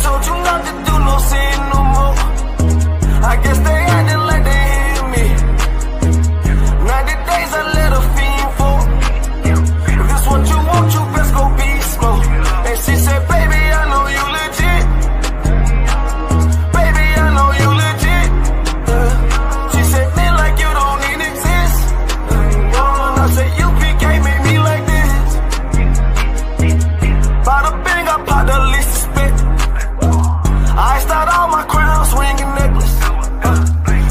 told you not to do no sin no more. I guess they acting like they hear me. 90 days I let a fiend for. If this what you want, you best go beast mode. And she said, baby, I know you legit. Baby, I know you legit. She said, man, like you don't even exist. I said, you can't make me like this. Bada bing, I pop the least suspect. I start all my crowns, ring and necklace.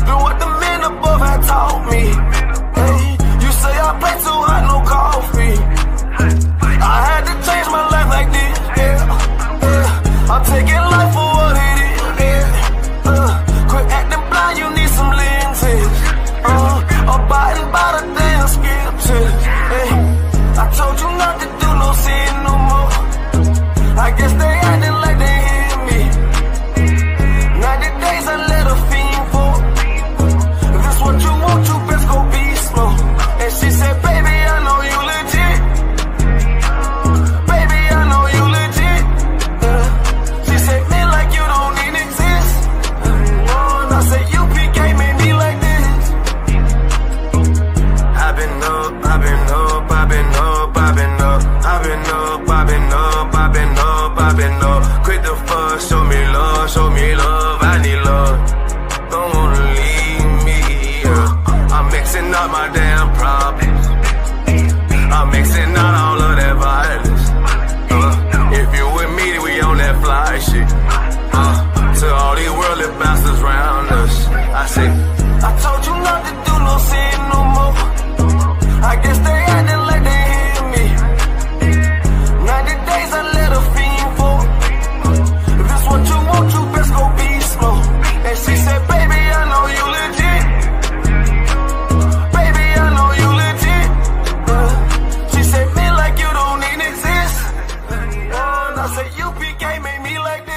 Do what the men above had taught me. Hey, you say I play too hot, no coffee. I had to change my life like this. Yeah. I'm taking life for what it is. Yeah. Quit acting blind, you need some lenses. Abiding by the damn scriptures. Hey, I told you not to do no sin no more. I guess they acting like they hear me. 90 days I let a fiend for. If this what you want, you best go beast mode. And she said, baby, I know you legit. Baby, I know you legit. She said, man, like you don't even exist. And I said, you can't make me like this. I've been up, I've been up, I've been up, I've been up. I've been up, I've been up, I've been up, I've been up. Quit the fuss, show me love, I need love. Don't wanna leave me, yeah. I'm mixing up my damn problems. I'm mixing out all of that violence. If you with me, then we on that fly shit. To all these worldly bastards around us, I say, I told you not to do no sin no more. I guess they acting like they hear me. 90 days I let a fiend for. If this what you want, you best go beast mode. And she said, baby, I know you legit. Baby, I know you legit. She said, man, like you don't even exist. And I said, you can't make me like this.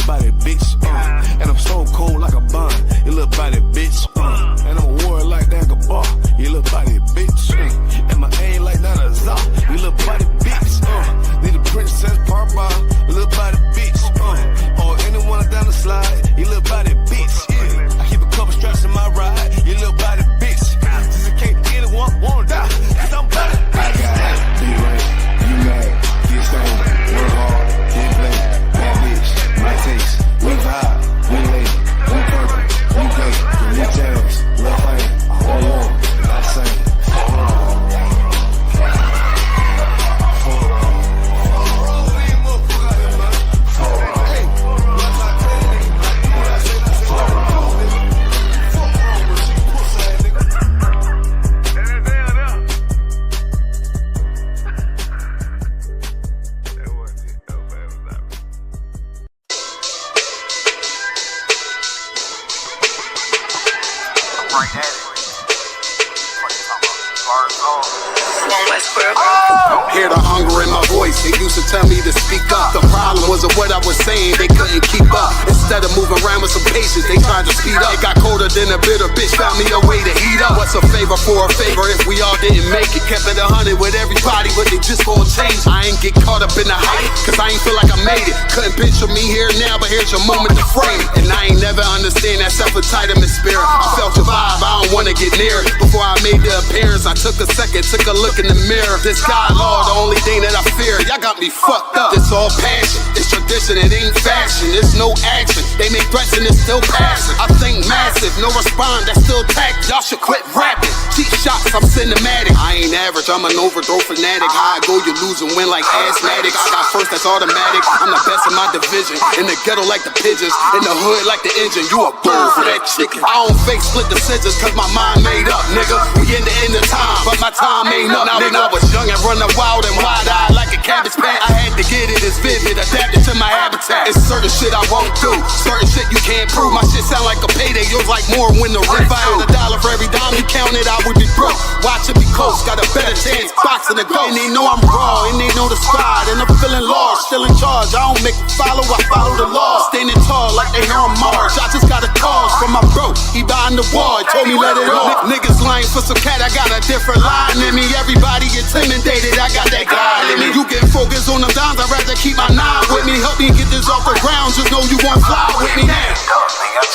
body, bitch. And I'm so cold like a bun. You little body, bitch. was saying they couldn't keep up. Instead of moving around with some patience, they tried to speed up. It got colder than a bitter bitch, found me a way to heat up. What's a favor for a favor if we all didn't make it? Kept it 100 with everybody, but they just gon' change. I ain't get caught up in the hype, cause I ain't feel like I made it. Couldn't picture me here now, but here's your moment to frame it. And I ain't never understand that self-entitlement spirit. I felt your vibe, I don't wanna get near it. Before I made the appearance, I took a second, took a look in the mirror. This God, Lord, the only thing that I fear. Y'all got me fucked up. It's all passion, it's tradition, it ain't fashion. It's no action, they make threats and it's still passing. I think massive, no respond, that's still tactic. Y'all should quit rapping. Cheap shots, I'm cinematic. I ain't average, I'm an overthrow fanatic. How I go, you lose and win like asthmatics. I got first, that's automatic. I'm the best in my division. In the ghetto like the pigeons, in the hood like the engine. You a bull for that chicken. I don't fake split decisions cause my mind made up, nigga. We in the end of time, but my time ain't up. Now when I was young and running wild and wide-eyed like a cabbage patch, I had to get it as vivid, adapted to my habitat. It's certain shit I won't do, certain shit you can't prove. My shit sound like a payday, yours like more when the rent. If I had $1 for every dime you counted, I would be broke. Watch it be close, got a better chance, boxing the goal. And they know I'm raw, and they know the squad, and I'm feeling lost, still in charge. I don't make a follow, I follow the law. Standing tall like they here on Mars. I just got a call from my bro, he behind the wall, told me let it off. Niggas lying for some cat, I got a different line in me. Everybody intimidated, I got that God in me. You get focused on them dimes, I'd rather keep my nine with me. Help me get this off the ground, just know you won't fly with me now. I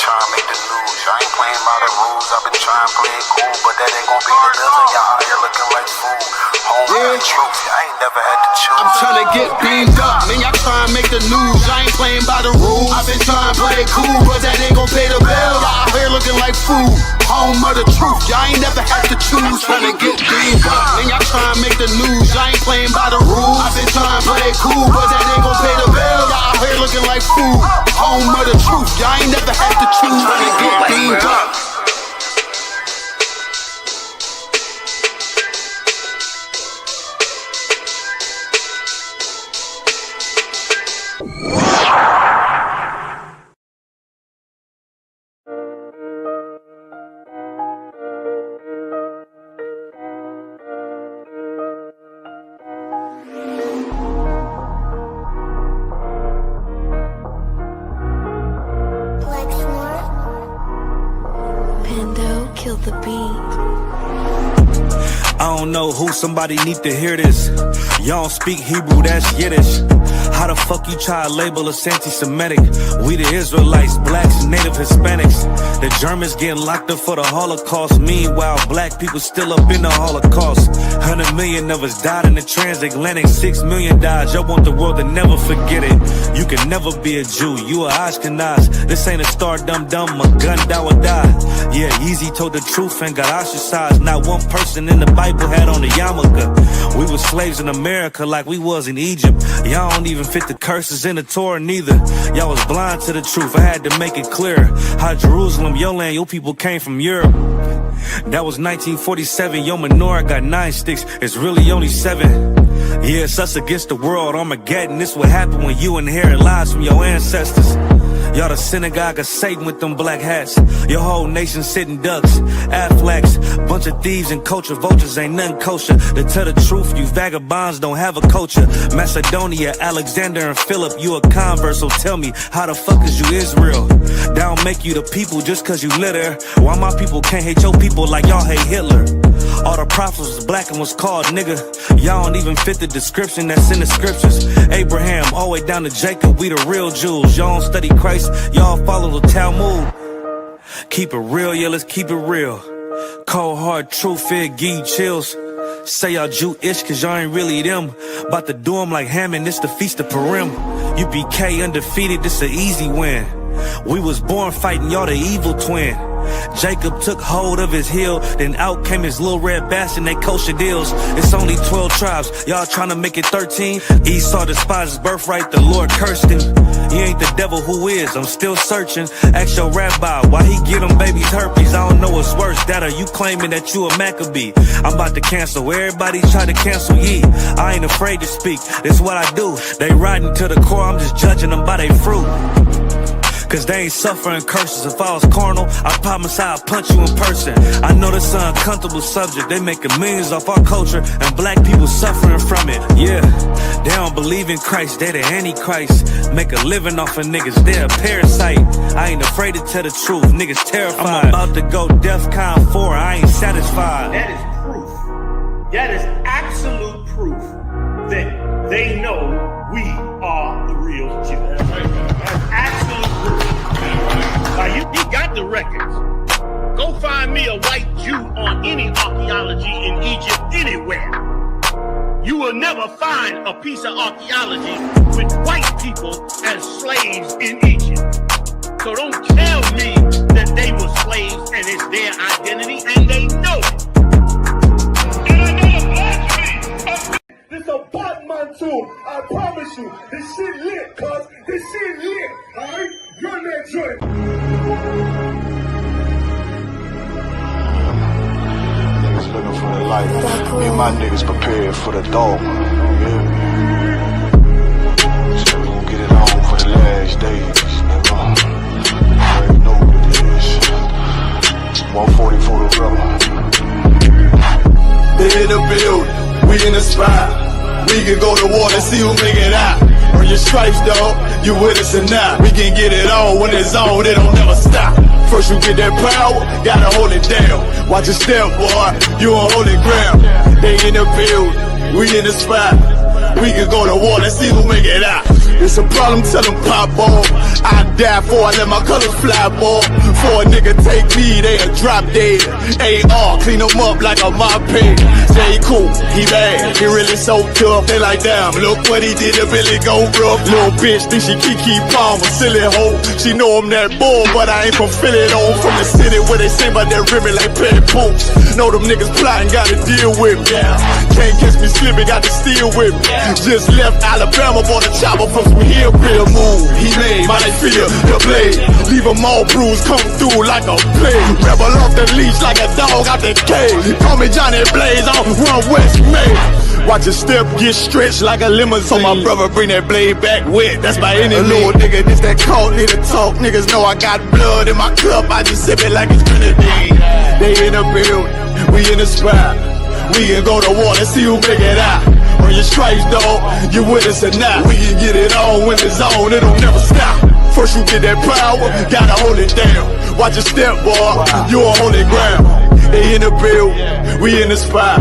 try to make the news, I ain't playing by the rules. I've been trying to play it cool, but that ain't gon' be the deal. Y'all out here looking like fool. Home yeah. Truth, I ain't never had to choose. I'm trying to get beamed up, man, y'all trying to make the news. I ain't playing by the rules. I've been trying to play it cool, but that ain't gon' pay the bill. Y'all out here looking like fool. Home of the truth, y'all ain't never had to choose. Trying to get beamed up, man, y'all trying to make the news. I ain't playing by the rules. I've been trying to play it cool, but that ain't gon' pay the bill. Y'all out here looking like fool. Home of the truth, y'all ain't never had to choose. Trying to get beamed up. The beat. I don't know who, somebody need to hear this. Y'all don't speak Hebrew, that's Yiddish. How the fuck you try to label us anti-Semitic? We the Israelites, blacks, native Hispanics. The Germans getting locked up for the Holocaust. Meanwhile, black people still up in the Holocaust. 100 million of us died in the transatlantic. 6 million died, y'all want the world to never forget it. You can never be a Jew, you a Ashkenaz. This ain't a star dum-dum, a gun die or die. Yeah, Yeezy told the truth and got ostracized. Not one person in the Bible had on a yarmulke. We was slaves in America like we was in Egypt. Y'all don't even fit the curses in the Torah neither. Y'all was blind to the truth, I had to make it clear. How Jerusalem, your land, your people came from Europe. That was 1947, your menorah got 9 sticks, it's really only 7. Yeah, it's us against the world, Armageddon. This what happened when you inherit lies from your ancestors. Y'all the synagogue of Satan with them black hats. Your whole nation sitting ducks, Aflacs. Bunch of thieves and culture vultures, ain't nothing kosher. To tell the truth, you vagabonds don't have a culture. Macedonia, Alexander and Philip, you a convert, so tell me, how the fuck is you Israel? That don't make you the people just cause you live there. Why my people can't hate your people like y'all hate Hitler? All the prophets was black and was called nigga. Y'all don't even fit the description that's in the scriptures. Abraham, all the way down to Jacob, we the real Jews. Y'all don't study Christ, y'all follow the Talmud. Keep it real, yeah, let's keep it real. Cold hard truth, it give you chills. Say y'all Jewish cause y'all ain't really them. About to do them like Hammond, this the Feast of Purim. UPK undefeated, this an easy win. We was born fighting, y'all the evil twin. Jacob took hold of his heel, then out came his little red bastard, they kosher deals. It's only 12 tribes, y'all trying to make it 13. Esau despised his birthright, the Lord cursed him. He ain't the devil, who is? I'm still searching. Ask your rabbi, why he get them babies herpes? I don't know what's worse, that or you claiming that you a Maccabee. I'm about to cancel, everybody try to cancel ye. I ain't afraid to speak, that's what I do. They riding to the core, I'm just judging them by their fruit. Cause they ain't suffering curses. If I was carnal, I promise I'd punch you in person. I know this an uncomfortable subject. They making millions off our culture and black people suffering from it. Yeah, they don't believe believe in Christ, they the Antichrist. Make a living off of niggas, they're a parasite. I ain't afraid to tell the truth, niggas terrified. I'm about to go DEFCON 4, I ain't satisfied. That is proof. That is absolute proof that they know we are the real Jews. That's absolute proof. Now, you got the records. Go find me a white Jew on any archaeology in Egypt anywhere. You will never find a piece of archaeology with white people as slaves in Egypt. So don't tell me that they were slaves and it's their identity, and they know it. And I know blasphemy. This a Batman too. I promise you. This shit lit, cuz. This shit lit. Alright? Run that joint. Niggas looking for the light. Me and my niggas prepared for the dog. Yeah. So we gon' get it on for the last days, nigga. You already know what it is. 140 for the rubber. They in the building, we in the spot. We can go to war and see who make it out. Earn your stripes, dog, you with us or not. We can get it on when it's on, it don't never stop. First you get that power, gotta hold it down. Watch your step, boy, you on holy ground. They in the building, we in the spot. We can go to war and see who make it out. It's a problem, tell them pop off. I die for I let my colors fly, boy. For a nigga take me, they'll drop dead. AR, clean them up like a mop pig. J. Cool, he bad, he really so tough. They like, damn, look what he did to Billy Go rough. Little bitch think she Kiki Palmer, silly hoe. She know I'm that bull, but I ain't from Philly though. From the city where they sing about that ribbon like petty poops. Know them niggas plotting, gotta deal with me. Can't catch me slipping, got to steal with me. Just left Alabama, bought a chopper from some hillbilly move. He made my feel the blade. Leave them all bruised, come through like a plague. Rebel off the leash like a dog out the cage. Call me Johnny Blaze on Run West May. Watch your step get stretched like a limousine. So my brother bring that blade back wet, that's my enemy. A little nigga, this that cold, need to talk. Niggas know I got blood in my cup, I just sip it like it's grenadine. They in the building, we in the spot. We can go to war and see who make it out. Earn your stripes, dog, you with us or not. We can get it on when it's on, it don't never stop. First you get that power, gotta hold it down. Watch your step, boy, you on holy ground. They in the building, we in the spot.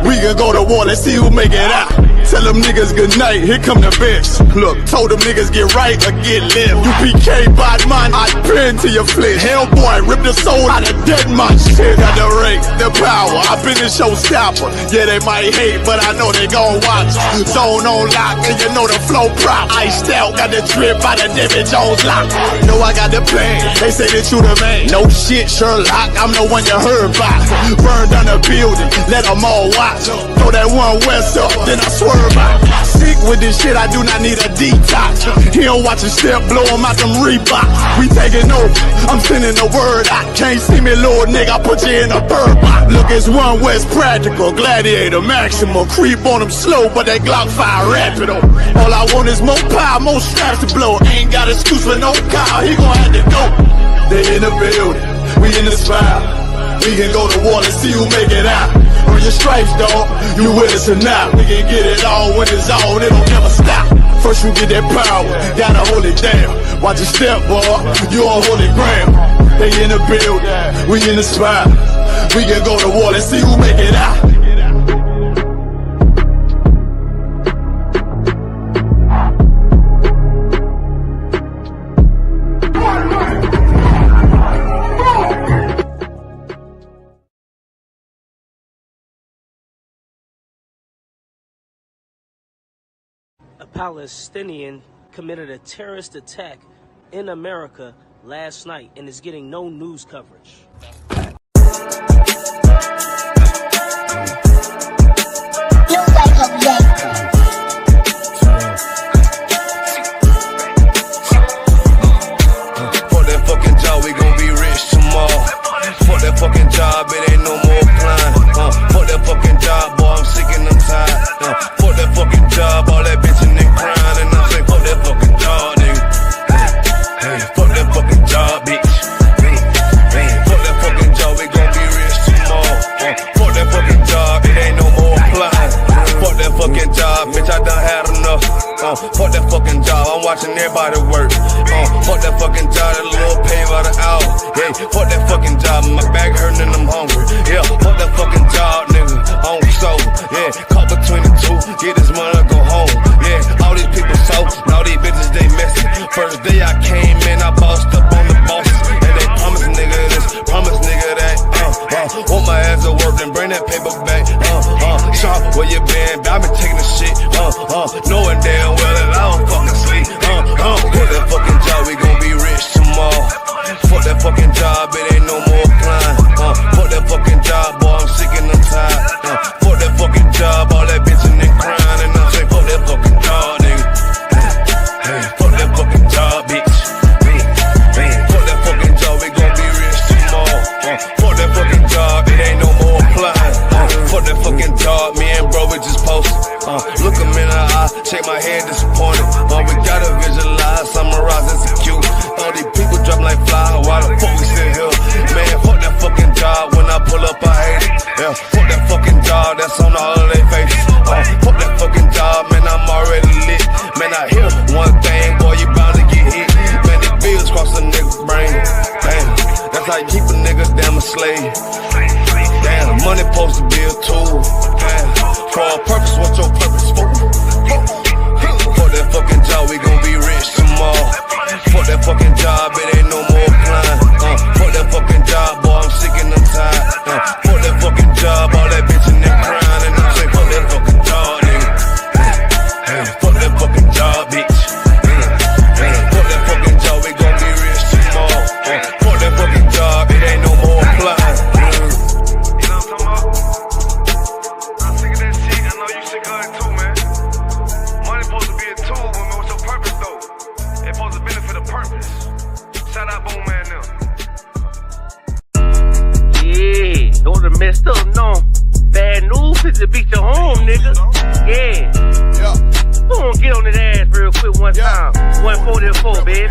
We can go to war, let's see who make it out. Tell them niggas good night, here come the bitch. Look, told them niggas get right or get left. You PK bad man, I pin to your flesh. Hellboy, rip the soul out of dead man. Shit, got the rate, the power, I been the showstopper. Yeah, they might hate, but I know they gon' watch. Zone on lock, and you know the flow prop. Iced out, got the drip out of David Jones lock. Know I got the plan, they say that you the man. No shit, Sherlock, I'm the one you heard about. Burn down the building, let them all watch. Throw that one west up, then I swerve out. Sick with this shit, I do not need a detox. He don't watch a step, blow him out them Reeboks. We taking over, I'm sending the word out. Can't see me, little nigga, I put you in a bird box. Look, it's One West Practical, Gladiator, Maximum. Creep on them slow, but that Glock fire rapido. All I want is more power, more straps to blow. Ain't got excuse for no car, he gon' have to go. They in the building, we in the spot. We can go to war and see who make it out. Earn your stripes, dog, you with us or not. We can get it on when it's on, it don't never stop. First you get that power, gotta hold it down. Watch your step, boy, you on holy ground. They in the building, we in the spot. We can go to war and see who make it out. A Palestinian committed a terrorist attack in America last night and is getting no news coverage. Fuck that fucking job, we gon' be rich tomorrow. Fuck that fucking job, it ain't no more applying. Fuck that fucking job, boy, I'm sick and I'm tired. Fuck that fucking job, all that bitching and crying. And I say, fuck that fucking job, nigga. Hey, fuck that fucking job, bitch. Fuck that fucking Fuck that fucking job, I'm watching everybody work. Fuck that fucking job, that little pay by the hour. Yeah, fuck that fucking job, my back hurting and I'm hungry. Yeah, fuck that fucking job, nigga, on soul. Yeah, caught between the two, get this money, go home. Yeah, all these people so, and all these bitches, they messy. First day I came in, I bossed up on the bosses. And they promise nigga this, promise nigga that. Want my ass to work, then bring that paper back. Sharp, where you been? I been taking the shit. Knowing damn well that I don't fucking sleep. Fuck that fucking job, we gon' be rich tomorrow. Fuck that fucking job, it ain't no more climb. Fuck that fucking job, boy, I'm sick and I'm tired. Fuck that fucking job, all that bitchin' and crying. And I'm saying, fuck that fucking job, nigga. Fuck that fucking job, bitch. Fuck that fucking job, we gon' be rich tomorrow. Fuck that fucking job, it ain't no more climb. Fuck that fucking job, me and bro, we just posted. Look him in the eye, shake my head disappointed. We gotta visualize, summarize, execute. All these people drop like fly, why the fuck we still here? Man, fuck that fucking job, when I pull up I hate it. Yeah, fuck that fucking job, that's on all of their faces. Fuck that fucking job, man, I'm already lit. Man, I hear one thing, boy, you bound to get hit. Man, the bills cross a nigga's brain. Damn, that's how you keep a nigga damn a slave. Damn, money supposed to be a tool. Damn, for a purpose, what's your purpose for? Fuck that fucking job, we gon' be rich tomorrow. Fuck that fucking job, it ain't no more climb. Fuck that fucking job, boy, I'm sick and I'm tired. Fuck that fucking job, all that bitchin' and crying. And I'm saying, fuck that fucking job, nigga. Fuck that fucking job, bitch. Fuck that fucking job, we gon' be rich tomorrow. Fuck that fucking job, it ain't no more climb. Shout out Boom Man now. Yeah, don't have messed up, no. Bad news is to beat your home, nigga. Yeah. Go on, get on that ass real quick one time. 144, baby.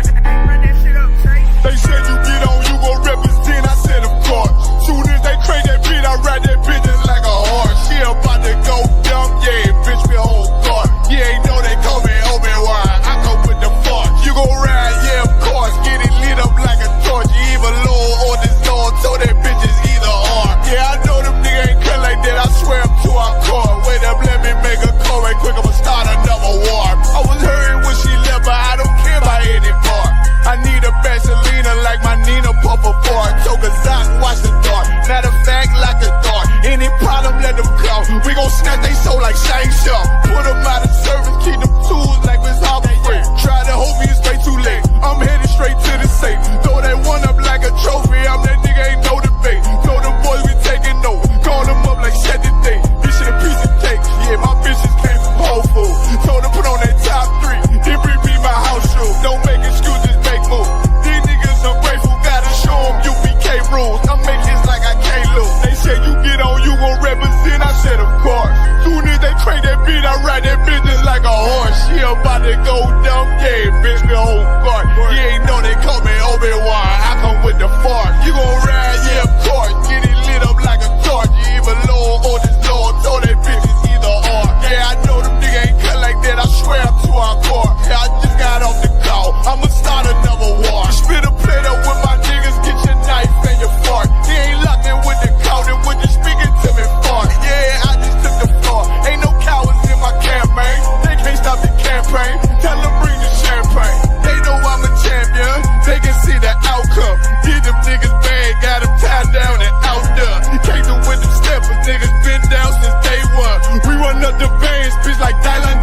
They said you get on, you gon' represent, I said of course. Soon as they crank that beat, I ride that bitch just like a horse. She about to go dumb, yeah, bitch, me whole guard. Yeah, ain't know they call me Obi-Wan, I come with the force. You gon' ride, yeah, of course, get it lit up like a torch. You either low or this Lord, so that bitch is either or. Yeah, I know them niggas ain't cut like that, I swear I'm to our core. Wait up, let me make a call right quick, I'ma start another war. I was hurting when she left, but I don't care about any part. I need a Vaseline like my Nina pop a bar. Took a Zach, watch the dark. Matter of fact, like a dart. Any problem, let them come. We gon' snatch they soul like Shang Tsung. Put them out of service, keep them tools like Miss Harper Free. Try to hope it's way too late. I'm headed straight to the safe. Throw that one up like a trophy. I'm that nigga, ain't no debate. Told them boys we taking note. Call them up like set the date. This shit a piece of cake. Yeah, my bitches came from Whole Foods. Told them put on that top 3. Then bring me my house shoes. Don't make excuses, make moves. These niggas ungrateful, gotta show them UPK rules. I'm making this like I can't lose. They said you get on, you gon' represent. I said of course. Soon as they crank that beat, I ride that bitch just like a horse. She about to go dumb, yeah, bitch, me whole guard. You ain't know they call me Obi-Wan, I come with the fart. You gon' ride, yeah, of course. Get it lit up like a torch. You either low or this Lord, so that bitch is either or. Yeah, I know them niggas ain't cut like that, I swear I'm to our core. Yeah, I just got off the call, I'ma start another war. Spit a plate up with my niggas, get your knife and your fart. They ain't locked in with the count and when you speaking to me fart. Yeah, I just took the floor, ain't no cowards in my campaign. They can't stop the campaign, tell them bring the champagne. They know I'm a champion, they can see the outcome. Did them niggas bad, got them tied down and out there. Came through with them steppers, niggas been down since day one. We run up the veins, bitch like Dylan.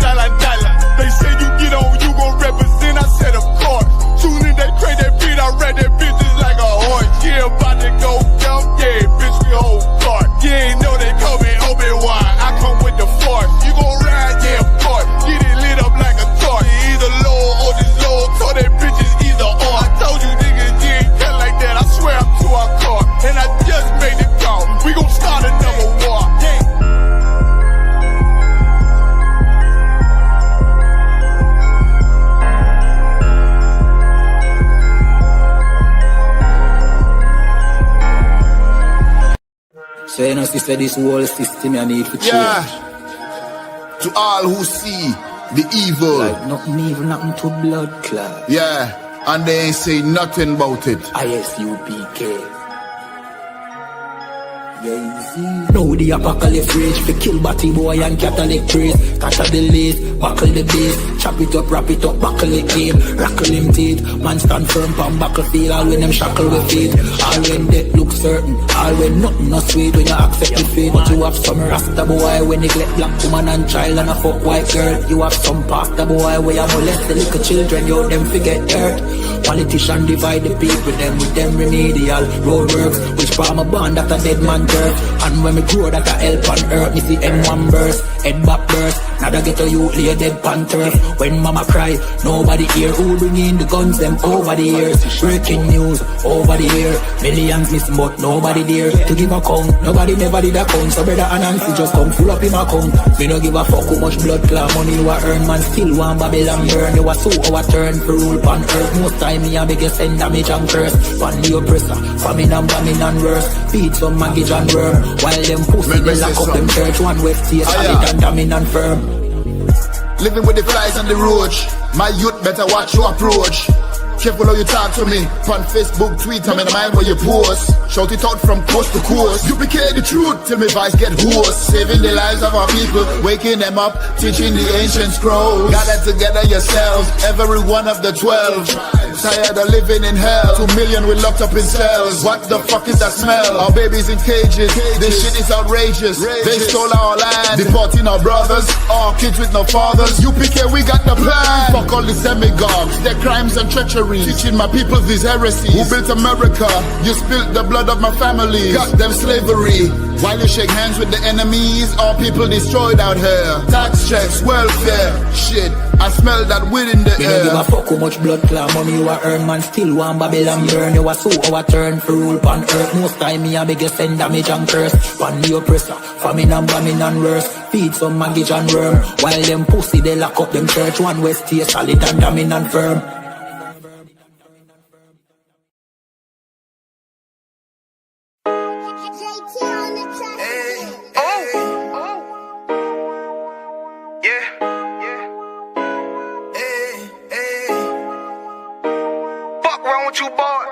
They say you get on, you gon' represent, I said of course. Soon as they crank that beat, I ride that bitch just like a horse. Yeah, about to go dumb, yeah, bitch, we whole guard. Yeah, ain't know they call me Obi-Wan, I come with the force. You gon' ride, yeah, of course. Get it lit up like a torch. You either low or this low, so that bitch is either or. I told you niggas, you ain't cut like that, I swear I'm to our car. And I just made it call, we gon' start another war. Yeah. So you know, sister, this whole system I need to change. Yeah. To all who see the evil. Like nothing evil, nothing to blood clot. Yeah, and they ain't say nothing about it. ISUPK. Now the apocalypse rage for kill batty boy and Catholic priest. Catch the lace, buckle the base. Chop it up, wrap it up, buckle it game. Rackle him teeth, man stand firm from battlefield. All when them shackle with feet. All when death look certain. All when nothing no sweet when you accept the fate. But you have some rasta boy when neglect black woman and child and a fuck white girl. You have some pastor boy where you molest the little children. You them forget hurt. Politician divide the people with them remedial roadworks. Which farm a band that a dead man turf. And when me grow that a help on earth, me see M1 burst, head back burst. Now that get a youth lay dead pan turf. When mama cry, nobody hear. Who bring in the guns them over the years? Breaking news over the year. Millions missing but nobody there to give a count. Nobody never did a count. So brother Anansi just come full up in my account. Me no give a fuck how much blood clot money you a earn. Man still want Babylon burn. You a so our turn for rule pan earth. Most time me a biggest send damage and curse. Pan the oppressor, famine and bombing and worse. Feed some maggage and worm. While them pussy they lock up them church. One West here solid and damning and firm. Living with the flies on the roach. My youth better watch your approach. Careful how you talk to me. On Facebook, Twitter, me the mind where you post. Shout it out from coast to coast. You became the truth till me voice get hoarse. Saving the lives of our people, waking them up, teaching the ancient scrolls. Gather together yourselves, every one of the 12. Tired of living in hell. 2 million we locked up in cells. What the fuck is that smell? Our babies in cages. This shit is outrageous. They stole our land, deporting our brothers, our kids with no fathers. UPK, we got the plan. Fuck all the demagogues, their crimes and treachery. Teaching my people these heresies. Who built America? You spilled the blood of my family. Got them slavery. While you shake hands with the enemies, all people destroyed out here. Tax checks, welfare, shit. I smell that weed in the air. Me no give a fuck how much blood clot money you a earn. Man still want Babylon burn. You a so our turn for rule pan earth. Most time me a biggest send damage and curse. Pan the oppressor, famine and bombing and worse. Feed some maggage and worm. While them pussy they lock up them church. One West here solid and damning and firm. You boy.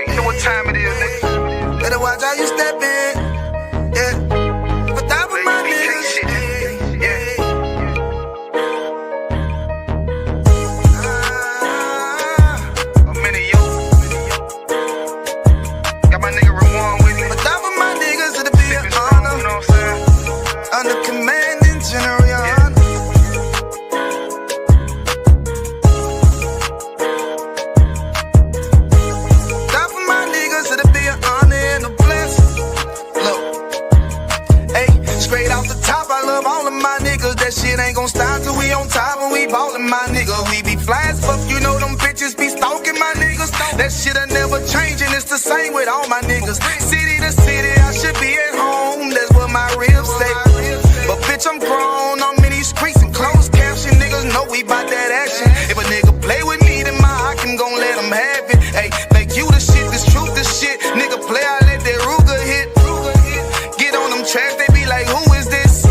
You know what time it is, nigga. Better watch how you step in. Yeah. For top of my niggas. Yeah. A minute, yo. Got my nigga Ramon with me. For top of my niggas, it'll be an honor. You know what I'm saying? Under commanding general. That shit ain't gon' stop till we on top and we ballin', my nigga. We be fly as fuck, you know them bitches be stalking my niggas. That shit'll never change and it's the same with all my niggas. City to city, I should be at home, that's what my ribs say. But bitch, I'm grown, I'm in these streets and closed caption. Niggas know we bout that action. If a nigga play with me, then my Hakim gon' let him have it. Hey, make you the shit, this truth, this shit. Nigga play, I let that Ruger hit. Get on them tracks, they be like, who is this?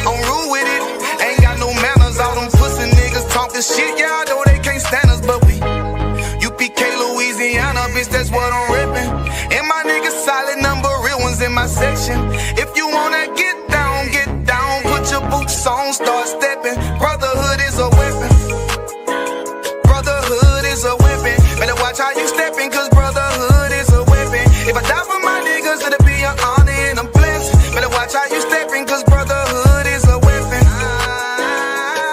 I'm rude with it. Ain't got no manners. All them pussy niggas talking shit. Yeah, I know they can't stand us, but we UPK, Louisiana, bitch, that's what I'm ripping. And my niggas solid, number real ones in my section. If you wanna get down, put your boots on, start stepping. Brotherhood is a weapon. Brotherhood is a weapon. Better watch how you stepping, cause brotherhood is a weapon. If I die for my niggas, it'll be an honor and a blessing. Better watch how you stepping, cause brotherhood is a weapon.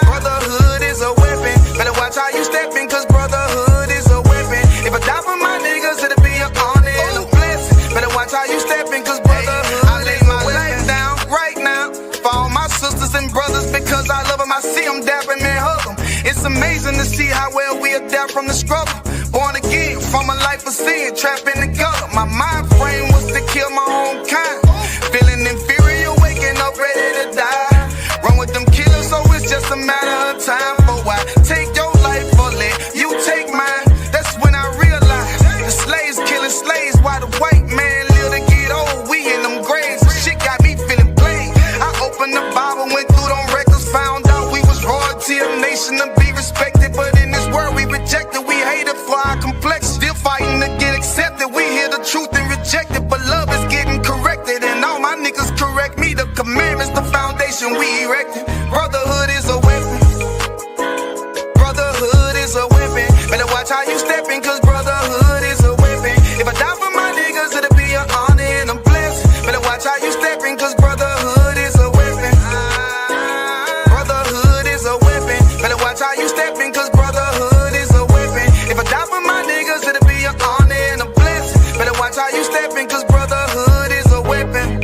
Brotherhood is a weapon. Better watch how you stepping, cause brotherhood is a weapon. If I die for my niggas, it'll be an honor and a blessing. Better watch how you stepping, cause brotherhood. I lay my life down right now for all my sisters and brothers, because I love them. I see them dapping and hug them. It's amazing to see how well we adapt from the struggle. Born again from a life of sin, trapped in the gutter. My mind frame was to kill my own kind. Feeling inferior, waking up ready to die. Run with them killers, so it's just a matter of time. For why take your life or let you take mine? That's when I realized the slaves killing slaves while the white man live to get old. We in them graves, shit got me feeling played. I opened the Bible, went through them records, found foundation to be respected, but in this world we reject it. We hate it for our complexion. Still fighting to get accepted. We hear the truth and reject it, but love is getting corrected. And all my niggas correct me. The commandments, the foundation we erected. Brotherhood is a weapon. Brotherhood is a weapon. Better watch how you stepping, cause brotherhood is a weapon. If I die for my niggas, it'll be an honor and I'm blessed. Better watch how you stepping, cause brotherhood is a weapon. Brotherhood is a weapon. Better watch how you stepping, cause brotherhood is a weapon. If I die for my niggas, it'll be an honor and I'm blessed. Better watch how you stepping, cause brotherhood is a weapon.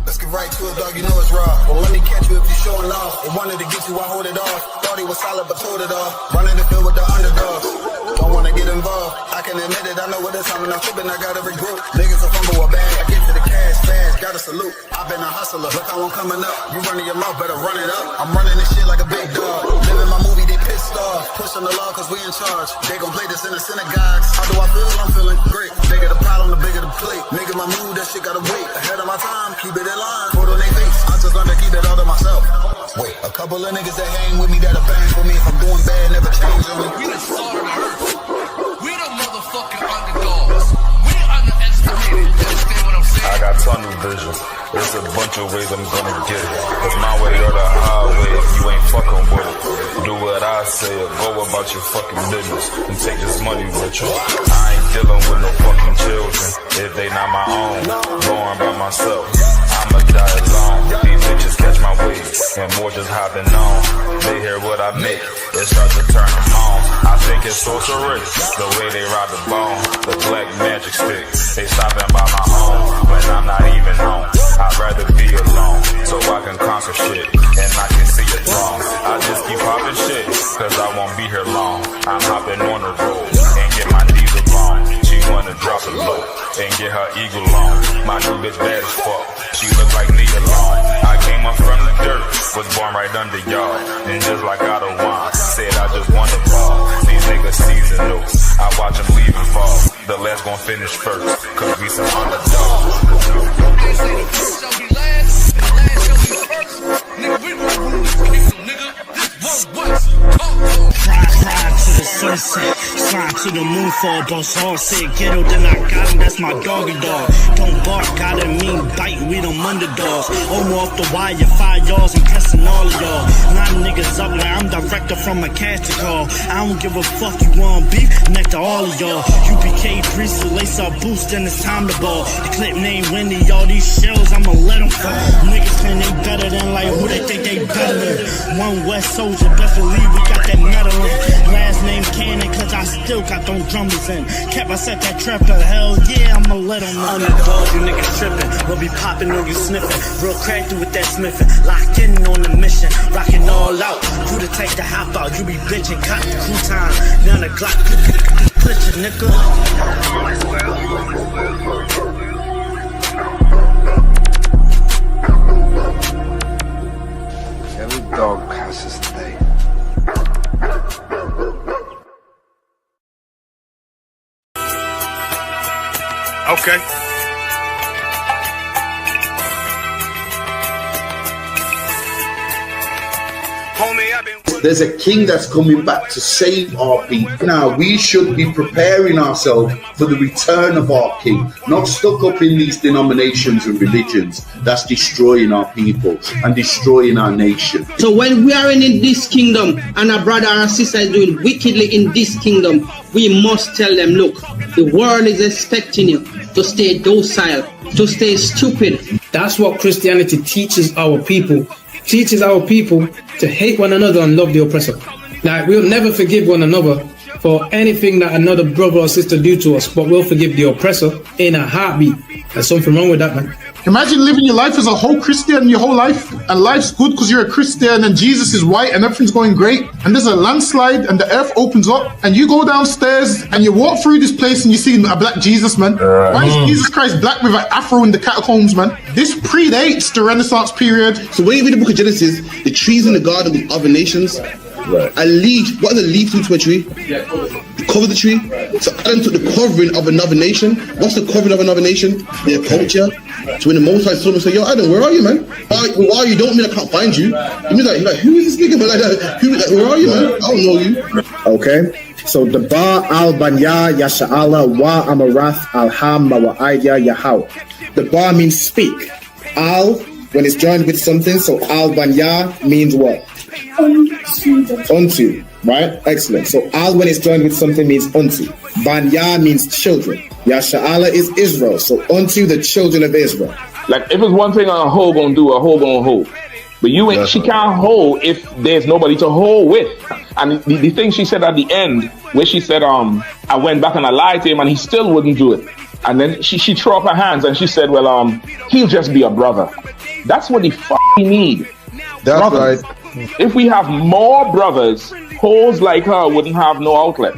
Let's get right to it, dog. You know it's raw. Well, let me catch you if you're showing off. They wanted to get you, I hold it off. Thought he was solid, but told it off. Running the field with the underdogs. Don't wanna get involved. I can admit it, I know what it's time and I'm tripping, I got every group. Niggas will fumble a bag. I get to the cash fast, gotta salute. I've been a hustler, look how I'm coming up. You running your mouth, better run it up. I'm running this shit like a big dog. Living my movie, they pissed off. Pushing the law cause we in charge. They gon' play this in the synagogues. How do I feel? I'm feeling great. Bigger the problem, the bigger the plate. Nigga, my mood, that shit gotta wait. Ahead of my time, keep it in line. Put on their face, I just learned to keep it all to myself. Wait, a couple of niggas that hang with me that'll bang for me. If I'm doing bad, never change on me. We the salt of the earth. We the motherfucking underdogs. We underestimated. Understand what I'm saying? I got tunnel vision. There's a bunch of ways I'm gonna get it. It's my way or the highway. You ain't fucking with it. Do what I say or go about your fucking business and take this money with you. I ain't dealing with no fucking children if they not my own. Going by myself. I'ma die alone. These bitches catch my wave and more just hopping on. They hear what I make, it starts to turn them on. I think it's sorcery, the way they ride the bone. The black magic stick, they stopping by my home when I'm not even home. I'd rather be alone, so I can conquer shit and I can see it wrong. I just keep popping shit, cause I won't be here long. I'm hopping on the road and get my knees along. She wanna drop it low and get her eagle on. My new bitch bad as fuck, she look like me alone. I came up from the dirt, was born right under y'all. And just like out of wine, said I just want to ball. These niggas seasonal, I watch them leave and fall. The last gon' finish first, cause we some underdogs. They say the first shall be last, the last shall be first. Nigga, we gon' rule this kingdom, nigga. This one West. Ride to the sunset, slide to the moonfall. Boss all said ghetto, then I got him, that's my doggy dog. Don't bark, gotta mean bite, we them underdogs. Off the wire, 5 yards, I'm pressing all of y'all. 9 niggas up like I'm director from a casting call. I don't give a fuck, you want beef, next to all of y'all. UPK priest, lace up boost, then it's time to ball. The clip name Wendy, all these shells, I'ma let them fall. Niggas think they better than like who they think they better than. One West soldier, best believe we got that metal in. Last name Cannon, cause I still got them drummers in. Kept I set that trap to hell, yeah, I'ma let them know. Underdog, you niggas tripping, we'll be popping on you sniffing. Real crafty with that smithing, locked in on the mission, rocking all out. Who the take the hop out, you be bitching, cop the crew time. Now the Glock, glitch it, nigga. Every dog has his day. Okay. There's a king that's coming back to save our people. Now, we should be preparing ourselves for the return of our king, not stuck up in these denominations and religions that's destroying our people and destroying our nation. So when we are in this kingdom and our brother and sister is doing wickedly in this kingdom, we must tell them, look, the world is expecting you to stay docile, to stay stupid. That's what Christianity teaches our people. Teaches our people to hate one another and love the oppressor. Like, we'll never forgive one another for anything that another brother or sister do to us, but we'll forgive the oppressor in a heartbeat. There's something wrong with that, man. Imagine living your life as a whole Christian your whole life, and life's good because you're a Christian and Jesus is white and everything's going great, and there's a landslide and the earth opens up and you go downstairs and you walk through this place and you see a black Jesus, man. Why is Jesus Christ black with an afro in the catacombs, man? This predates the Renaissance period. So when you read the book of Genesis, the trees in the garden with other nations, a leaf, what does a leaf do to a tree? Cover the tree. So Adam took the covering of another nation. What's the covering of another nation? Their culture. So when the Most High saw him, say, "Yo, Adam, where are you, man? Where are you? Don't mean I can't find you." He means like, who is this nigga? But like, where are you, man? I don't know you. Okay. So the Ba al Banya Yasha'ala wa Amarath al Ham wa Aidya Yahau. The Ba means speak. Al, when it's joined with something, so al Banya means what? Unto, right? Excellent. So al when it's joined with something means unto. Banya means children. Yasha'ala is Israel. So unto the children of Israel. Like if it's one thing a hoe gonna do, a hoe gonna hold. But you ain't. She can't hold if there's nobody to hold with. And the thing she said at the end, where she said, I went back and I lied to him, and he still wouldn't do it. And then she threw up her hands and she said, well, he'll just be a brother. That's what he need. That's brothers. right. If we have more brothers, hoes like her wouldn't have no outlet.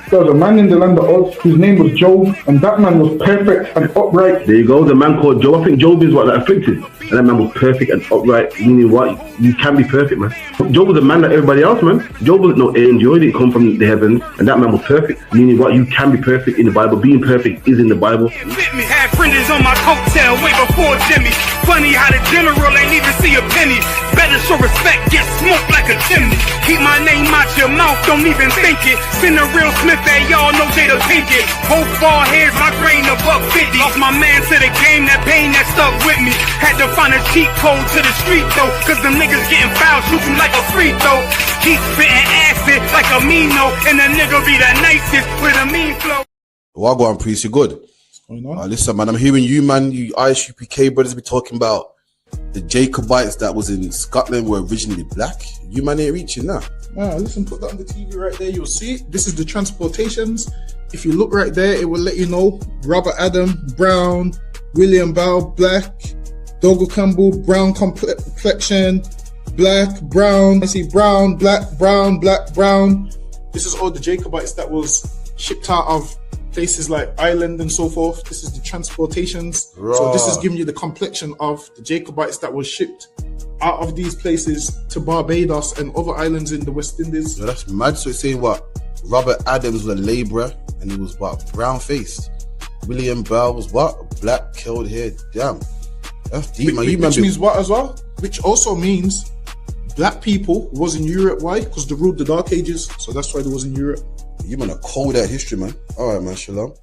There was a man in the land of Oz whose name was Job, and that man was perfect and upright. There you go, the man called Job. I think Job is what that afflicted. And that man was perfect and upright, meaning what? You can be perfect, man. Job was a man like everybody else, man. Job wasn't no angel, he didn't come from the heavens, and that man was perfect, meaning what? You can be perfect in the Bible. Being perfect is in the Bible. Had friends on my coattail way before Jimmy. Funny how the general ain't even see a penny. Better show respect, get smoked like a chimney. Keep my name out your mouth, don't even think it. Send a real Smith at y'all, know Jada Pinkett. Both ball heads, my grain above 50. Lost my man to the game, that pain that stuck with me. Had to find a cheat code to the street though, cause them niggas getting foul, shoot you like a free throw. Keep spitting acid like a Mino, and the nigga be the nicest with a mean flow. Wagwan Priest, you good? Listen, man, I'm hearing you, man, you ISUPK brothers be talking about the Jacobites that was in Scotland were originally black. You man ain't reaching that. Listen, put that on the TV right there. You'll see it. This is the transportations. If you look right there, it will let you know. Robert Adam, brown. William Bow, black. Dougal Campbell, brown complexion. Black, brown. I see brown, black, brown, black, brown. This is all the Jacobites that was shipped out of places like Ireland and so forth. This is the transportations. Right. So this is giving you the complexion of the Jacobites that was shipped out of these places to Barbados and other islands in the West Indies. No, that's mad. So it's saying what? Robert Adams was a labourer and he was what? Brown faced. William Bell was what? Black, curled hair. Damn. That's deep, man. Which means what as well? Which also means black people was in Europe. Why? Because they ruled the Dark Ages. So that's why they was in Europe. You man are cold at history, man. All right, man. Shalom.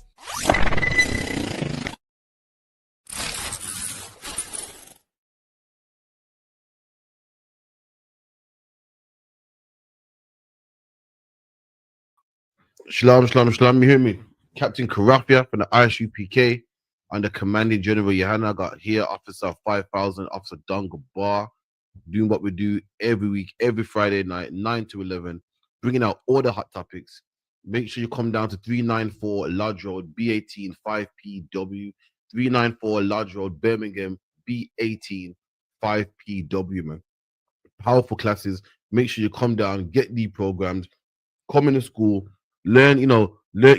Shalom, shalom, shalom. You hear me? Captain Karafia from the ISUPK under Commanding General Yohana. Got here Officer 5000, Officer Dunga Bar, doing what we do every week, every Friday night, 9 to 11, bringing out all the hot topics. Make sure you come down to 394 Lodge Road, B18 5PW, 394 Lodge Road, Birmingham, B18 5PW, man. Powerful classes. Make sure you come down, get the programs, come into school, learn,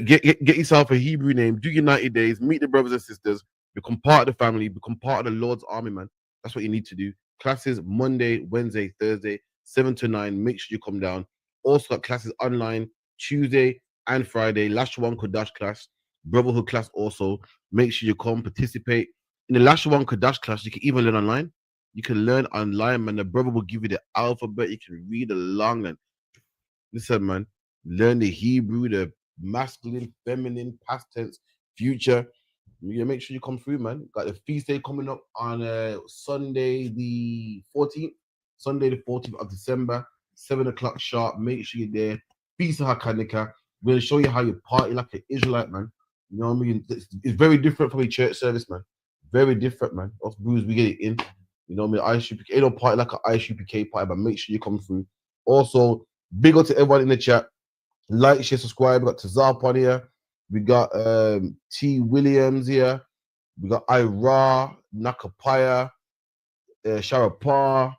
get yourself a Hebrew name, do your 90 days, meet the brothers and sisters, become part of the family, become part of the Lord's army, man. That's what you need to do. Classes Monday, Wednesday, Thursday, 7 to 9. Make sure you come down. Also got classes online Tuesday and Friday. Lashawan Kodash class, Brotherhood class also. Make sure you come participate. In the Lashawan Kodash class, you can even learn online. You can learn online, man. The brother will give you the alphabet. You can read along and listen, man. Learn the Hebrew, the masculine, feminine, past tense, future. You make sure you come through, man. Got the feast day coming up on Sunday the 14th. Sunday the 14th of December, 7 o'clock sharp. Make sure you're there. Feast of HaKanika. We're going to show you how you party like an Israelite, man. You know what I mean? It's very different from a church service, man. Very different, man. Us Brews, we get it in. You know what I mean? ISUPK, ain't no party like an ISUPK party, but make sure you come through. Also, big up to everyone in the chat. Like, share, subscribe. We got Tazap on here. We got T. Williams here. We got Ira, Nakapaya, Sharapar,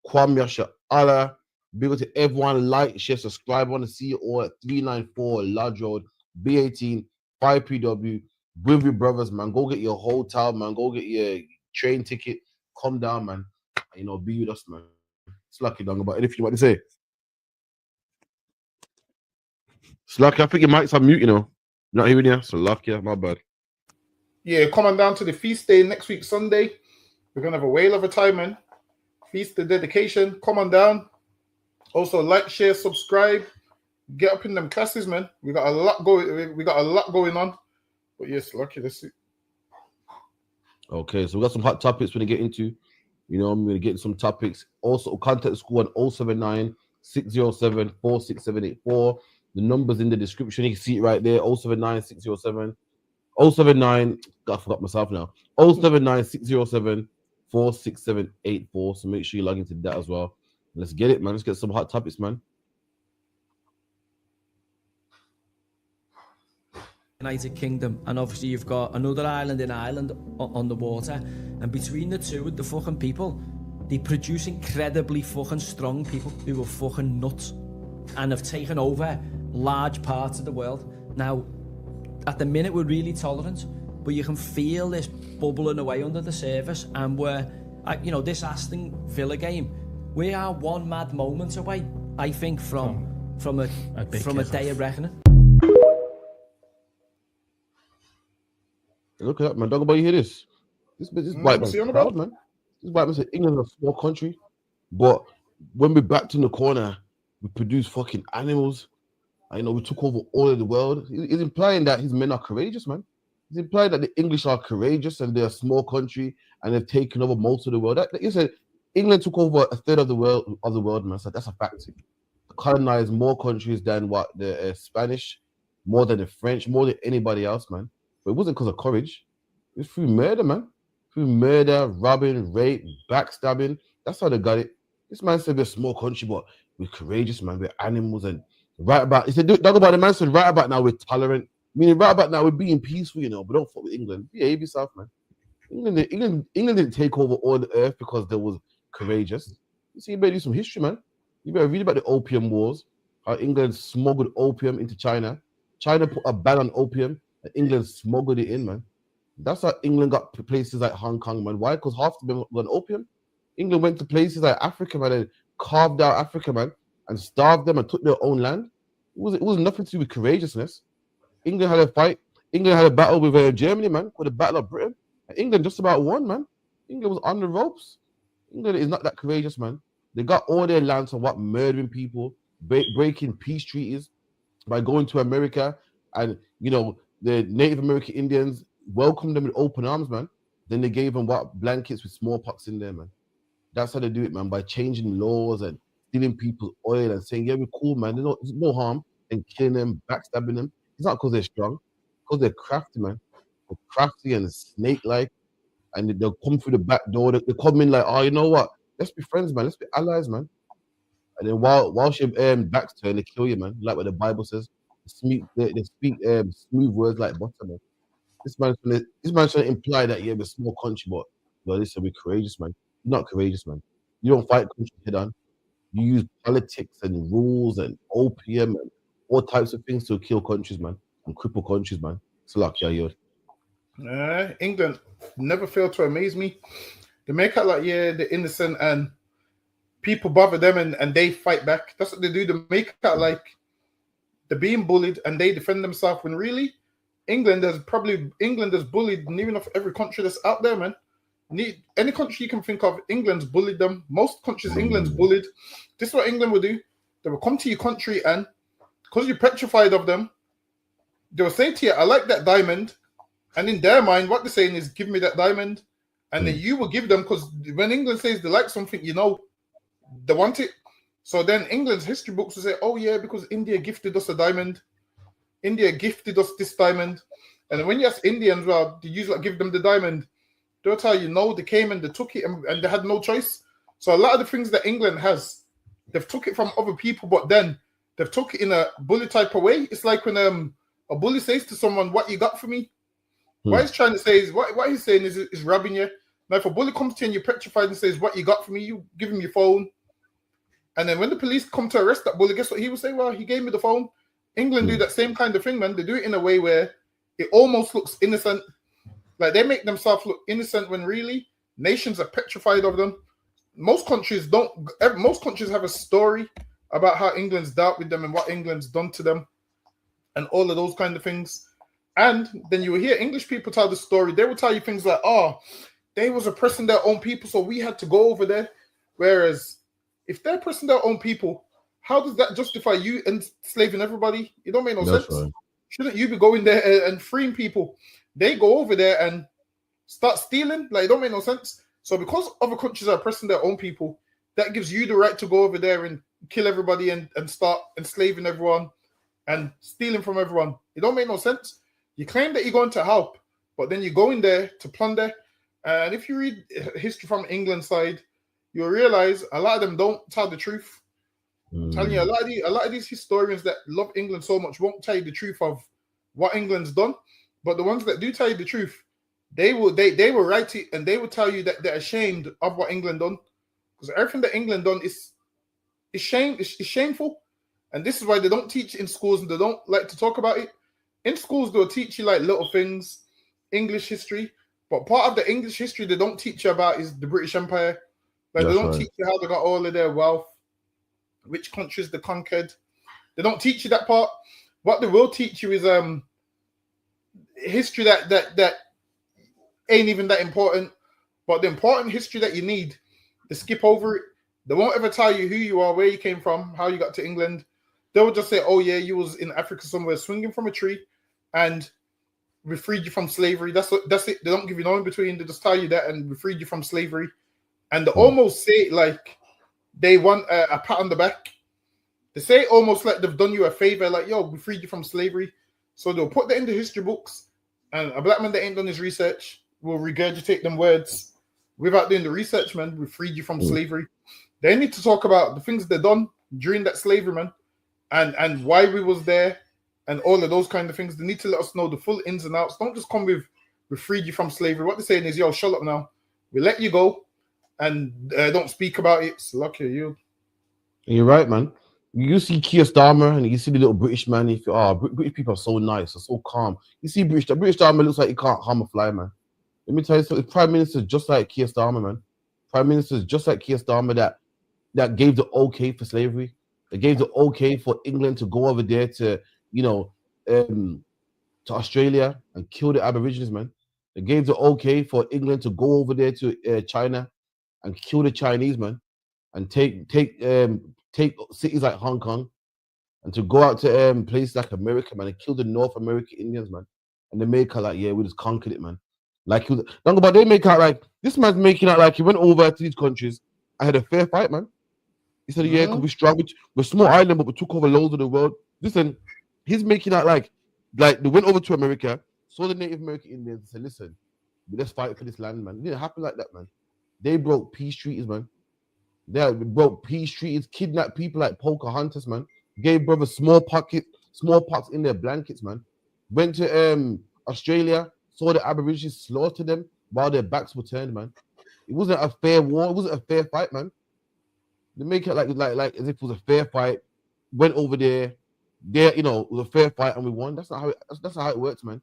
Kwame Yashala. Big up to everyone. Like, share, subscribe. I want to see you all at 394 Lodge Road, B18, 5PW. With your brothers, man. Go get your hotel, man. Go get your train ticket. Come down, man. You know, be with us, man. It's lucky, Dong. But anything you want to say? It's lucky. I think your mic's on mute, you know. Not hearing you. So lucky, my bad. Yeah, coming down to the feast day next week, Sunday. We're going to have a whale of a time, man. Feast the dedication. Come on down. Also, like, share, subscribe. Get up in them classes, man. We got a lot going on. But yes, lucky. Let's see. Okay, so we got some hot topics we're going to get into. You know, I'm going to get some topics. Also, contact the school on 079 607 46784. The number's in the description. You can see it right there. 079 607 079. I forgot myself now. 079 607 46784. So make sure you log into that as well. Let's get it, man. Let's get some hot topics, man. United Kingdom, and obviously you've got another island in Ireland on the water, and between the two, the fucking people, they produce incredibly fucking strong people who are fucking nuts and have taken over large parts of the world. Now, at the minute we're really tolerant, but you can feel this bubbling away under the surface, and we're, you know, this Aston Villa game, we are one mad moment away, I think, from a day of reckoning. Look at that, man. Dog, about you hear this? This white man proud, man. This white man said England is a small country, but when we backed in the corner, we produce fucking animals. I know we took over all of the world. He's implying that his men are courageous, man. He's implying that the English are courageous and they're a small country and they've taken over most of the world. He said England took over a third of the world, man. So that's a fact. Colonized more countries than what the Spanish, more than the French, more than anybody else, man. But it wasn't because of courage. It was through murder, man. Through murder, robbing, rape, backstabbing. That's how they got it. This man said we're a small country, but we're courageous, man. We're animals. And right about, he said, talk about the man said, right about now we're tolerant. Meaning right about now we're being peaceful, you know, but don't fuck with England. Behave yourself, man. England didn't take over all the earth because they was courageous. You see, you better do some history, man. You better read about the Opium Wars, how England smuggled opium into China. China put a ban on opium, and England smuggled it in, man. That's how England got places like Hong Kong, man. Why? Because half of them were on opium. England went to places like Africa, man, and carved out Africa, man, and starved them and took their own land. It was nothing to do with courageousness. England had a fight. England had a battle with Germany, man, with the Battle of Britain. And England just about won, man. England was on the ropes. England is not that courageous, man. They got all their lands on what? Murdering people, breaking peace treaties by going to America. And, you know, the Native American Indians welcomed them with open arms, man. Then they gave them what? Blankets with smallpox in there, man. That's how they do it, man, by changing laws and stealing people's oil and saying, yeah, we're cool, man. There's no harm in killing them, backstabbing them. It's not because they're strong, because they're crafty, man. They're crafty and snake-like, and they'll come through the back door. They come in like, oh, you know what? Let's be friends, man. Let's be allies, man. And then while your back's turned, they kill you, man. Like what the Bible says. They speak smooth words like butter, man. This man's trying to imply that, yeah, we're a small country, but well, listen, we're courageous, man. You're not courageous, man. You don't fight countries head on. You use politics and rules and opium and all types of things to kill countries, man, and cripple countries, man. It's like, yeah, England never failed to amaze me. They make out like, yeah, they're innocent and people bother them and they fight back. That's what they do. They make out like they're being bullied and they defend themselves when really England has bullied near enough every country that's out there, man. Any country you can think of, England's bullied them. Most countries, England's bullied. This is what England will do. They will come to your country and because you're petrified of them, they will say to you, I like that diamond. And in their mind, what they're saying is, give me that diamond. And then you will give them, because when England says they like something, you know, they want it. So then England's history books will say, oh yeah, because India gifted us a diamond. India gifted us this diamond. And when you ask Indians, well, do you usually give them the diamond? They'll tell you, no, they came and they took it and they had no choice. So a lot of the things that England has, they've took it from other people, but then they've took it in a bully type of way. It's like when a bully says to someone, "What you got for me?" What he's trying to say is what he's saying is robbing you. Now, if a bully comes to you and you're petrified and says, "What you got for me?" You give him your phone, and then when the police come to arrest that bully, guess what he will say? "Well, he gave me the phone." England do that same kind of thing, man. They do it in a way where it almost looks innocent. Like they make themselves look innocent when really nations are petrified of them. Most countries don't. Most countries have a story about how England's dealt with them and what England's done to them, and all of those kind of things. And then you will hear English people tell the story. They will tell you things like, "Oh, they was oppressing their own people, so we had to go over there." Whereas, if they're oppressing their own people, how does that justify you enslaving everybody? It don't make no sense. Right. Shouldn't you be going there and freeing people? They go over there and start stealing. Like, it don't make no sense. So because other countries are oppressing their own people, that gives you the right to go over there and kill everybody and start enslaving everyone and stealing from everyone. It don't make no sense. You claim that you're going to help, but then you go in there to plunder. And if you read history from England's side, you'll realize a lot of them don't tell the truth. I'm telling you, a lot of these historians that love England so much won't tell you the truth of what England's done. But the ones that do tell you the truth, they will write it and they will tell you that they're ashamed of what England done. Because everything that England done is shameful. And this is why they don't teach in schools and they don't like to talk about it. In schools, they'll teach you like little things, English history. But part of the English history they don't teach you about is the British Empire. Like they don't teach you how they got all of their wealth, which countries they conquered. They don't teach you that part. What they will teach you is history that ain't even that important. But the important history that you need, they skip over it. They won't ever tell you who you are, where you came from, how you got to England. They will just say, "Oh yeah, you was in Africa somewhere swinging from a tree and we freed you from slavery." That's it. They don't give you no in between. They just tell you that and we freed you from slavery. And they almost say it like they want a pat on the back. They say it almost like they've done you a favor, like, "Yo, we freed you from slavery." So they'll put that in the history books, and a black man that ain't done his research will regurgitate them words without doing the research, man. We freed you from slavery. They need to talk about the things they done during that slavery, man, and why we was there and all of those kind of things. They need to let us know the full ins and outs. Don't just come with, "We freed you from slavery." What they're saying is, "Yo, shut up now. We let you go and don't speak about it." It's lucky you. You're right, man. You see Keir Starmer and you see the little British man. If British people are so nice, are so calm. You see the British Starmer looks like he can't harm a fly, man. Let me tell you something. Prime Minister just like Keir Starmer, man. Prime Minister just like Keir Starmer that gave the okay for slavery. They gave the okay for England to go over there to, to Australia and kill the Aborigines, man. They gave the okay for England to go over there to China and kill the Chinese, man, and take cities like Hong Kong, and to go out to places like America, man, and kill the North American Indians, man. And they make out like, yeah, we just conquered it, man. Like, they make out like this man's making out like he went over to these countries. I had a fair fight, man. He said, "Yeah, because we're strong. We're a small island, but we took over loads of the world." Listen, he's making out like they went over to America, saw the Native American Indians, and said, "Listen, let's fight for this land, man." It didn't happen like that, man. They broke peace treaties, man. They broke peace treaties, kidnapped people like Pocahontas, man. Gave brothers smallpox in their blankets, man. Went to Australia, saw the Aborigines, slaughtered them while their backs were turned, man. It wasn't a fair war. It wasn't a fair fight, man. They make it like as if it was a fair fight. Went over there, it was a fair fight and we won. That's not how it works, man.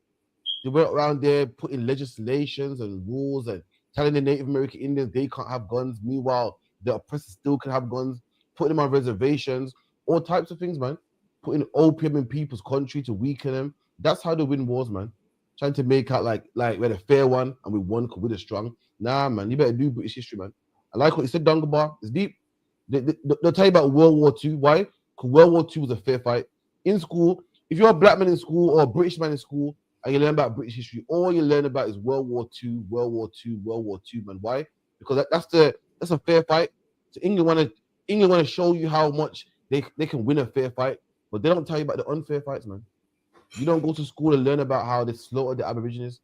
They went around there putting legislations and rules and telling the Native American Indians they can't have guns. Meanwhile, the oppressors still can have guns. Putting them on reservations, all types of things, man. Putting opium in people's country to weaken them. That's how they win wars, man. Trying to make out like we had a fair one and we won because we're the strong. Nah, man, you better do British history, man. I like what you said, Dungabar. It's deep. They'll tell you about World War II. Why? Because World War II was a fair fight. In school, if you're a black man in school or a British man in school and you learn about British history, all you learn about is World War II, World War II, World War II, man. Why? Because that's a fair fight. So England want to show you how much they can win a fair fight, but they don't tell you about the unfair fights, man. You don't go to school and learn about how they slaughtered the Aborigines.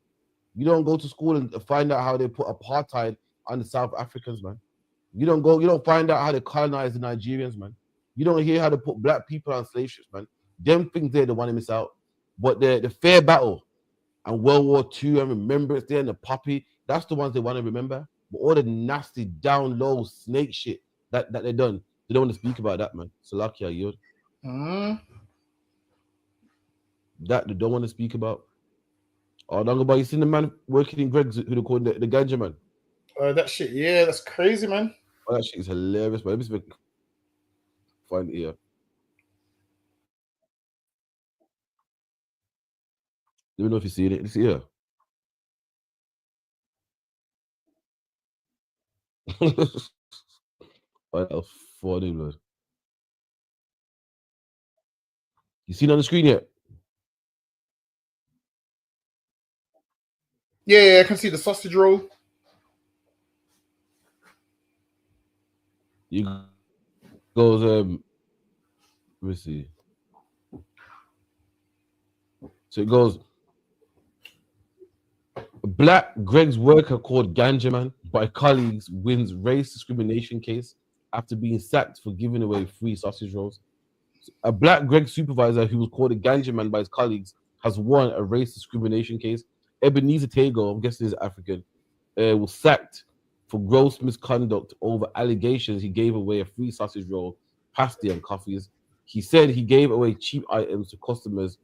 You don't go to school and find out how they put apartheid on the South Africans, man. You don't find out how they colonized the Nigerians, man. You don't hear how they put black people on slave ships, man. Them things there, they want to miss out. But the fair battle and World War II and Remembrance Day and the Poppy, that's the ones they want to remember. But all the nasty, down low snake shit that they done, they don't want to speak about that, man. Salakia, you. That they don't want to speak about. Oh, don't go about. You seen the man working in Greg's, who they call the ganja man? That shit, yeah, that's crazy, man. Oh, that shit is hilarious, man. Let me see if I can find it here. Let me know if you see it. It's here. Oh, that was funny, blood. You seen it on the screen yet? Yeah, I can see the sausage roll. You goes, let me see. So it goes, Black Greg's worker called Ganja Man by colleagues wins race discrimination case after being sacked for giving away free sausage rolls. A Black Greg supervisor who was called a Ganja Man by his colleagues has won a race discrimination case. Ebenezer Tago, I'm guessing he's African, was sacked for gross misconduct over allegations he gave away a free sausage roll, pasty, and coffees. He said he gave away cheap items to customers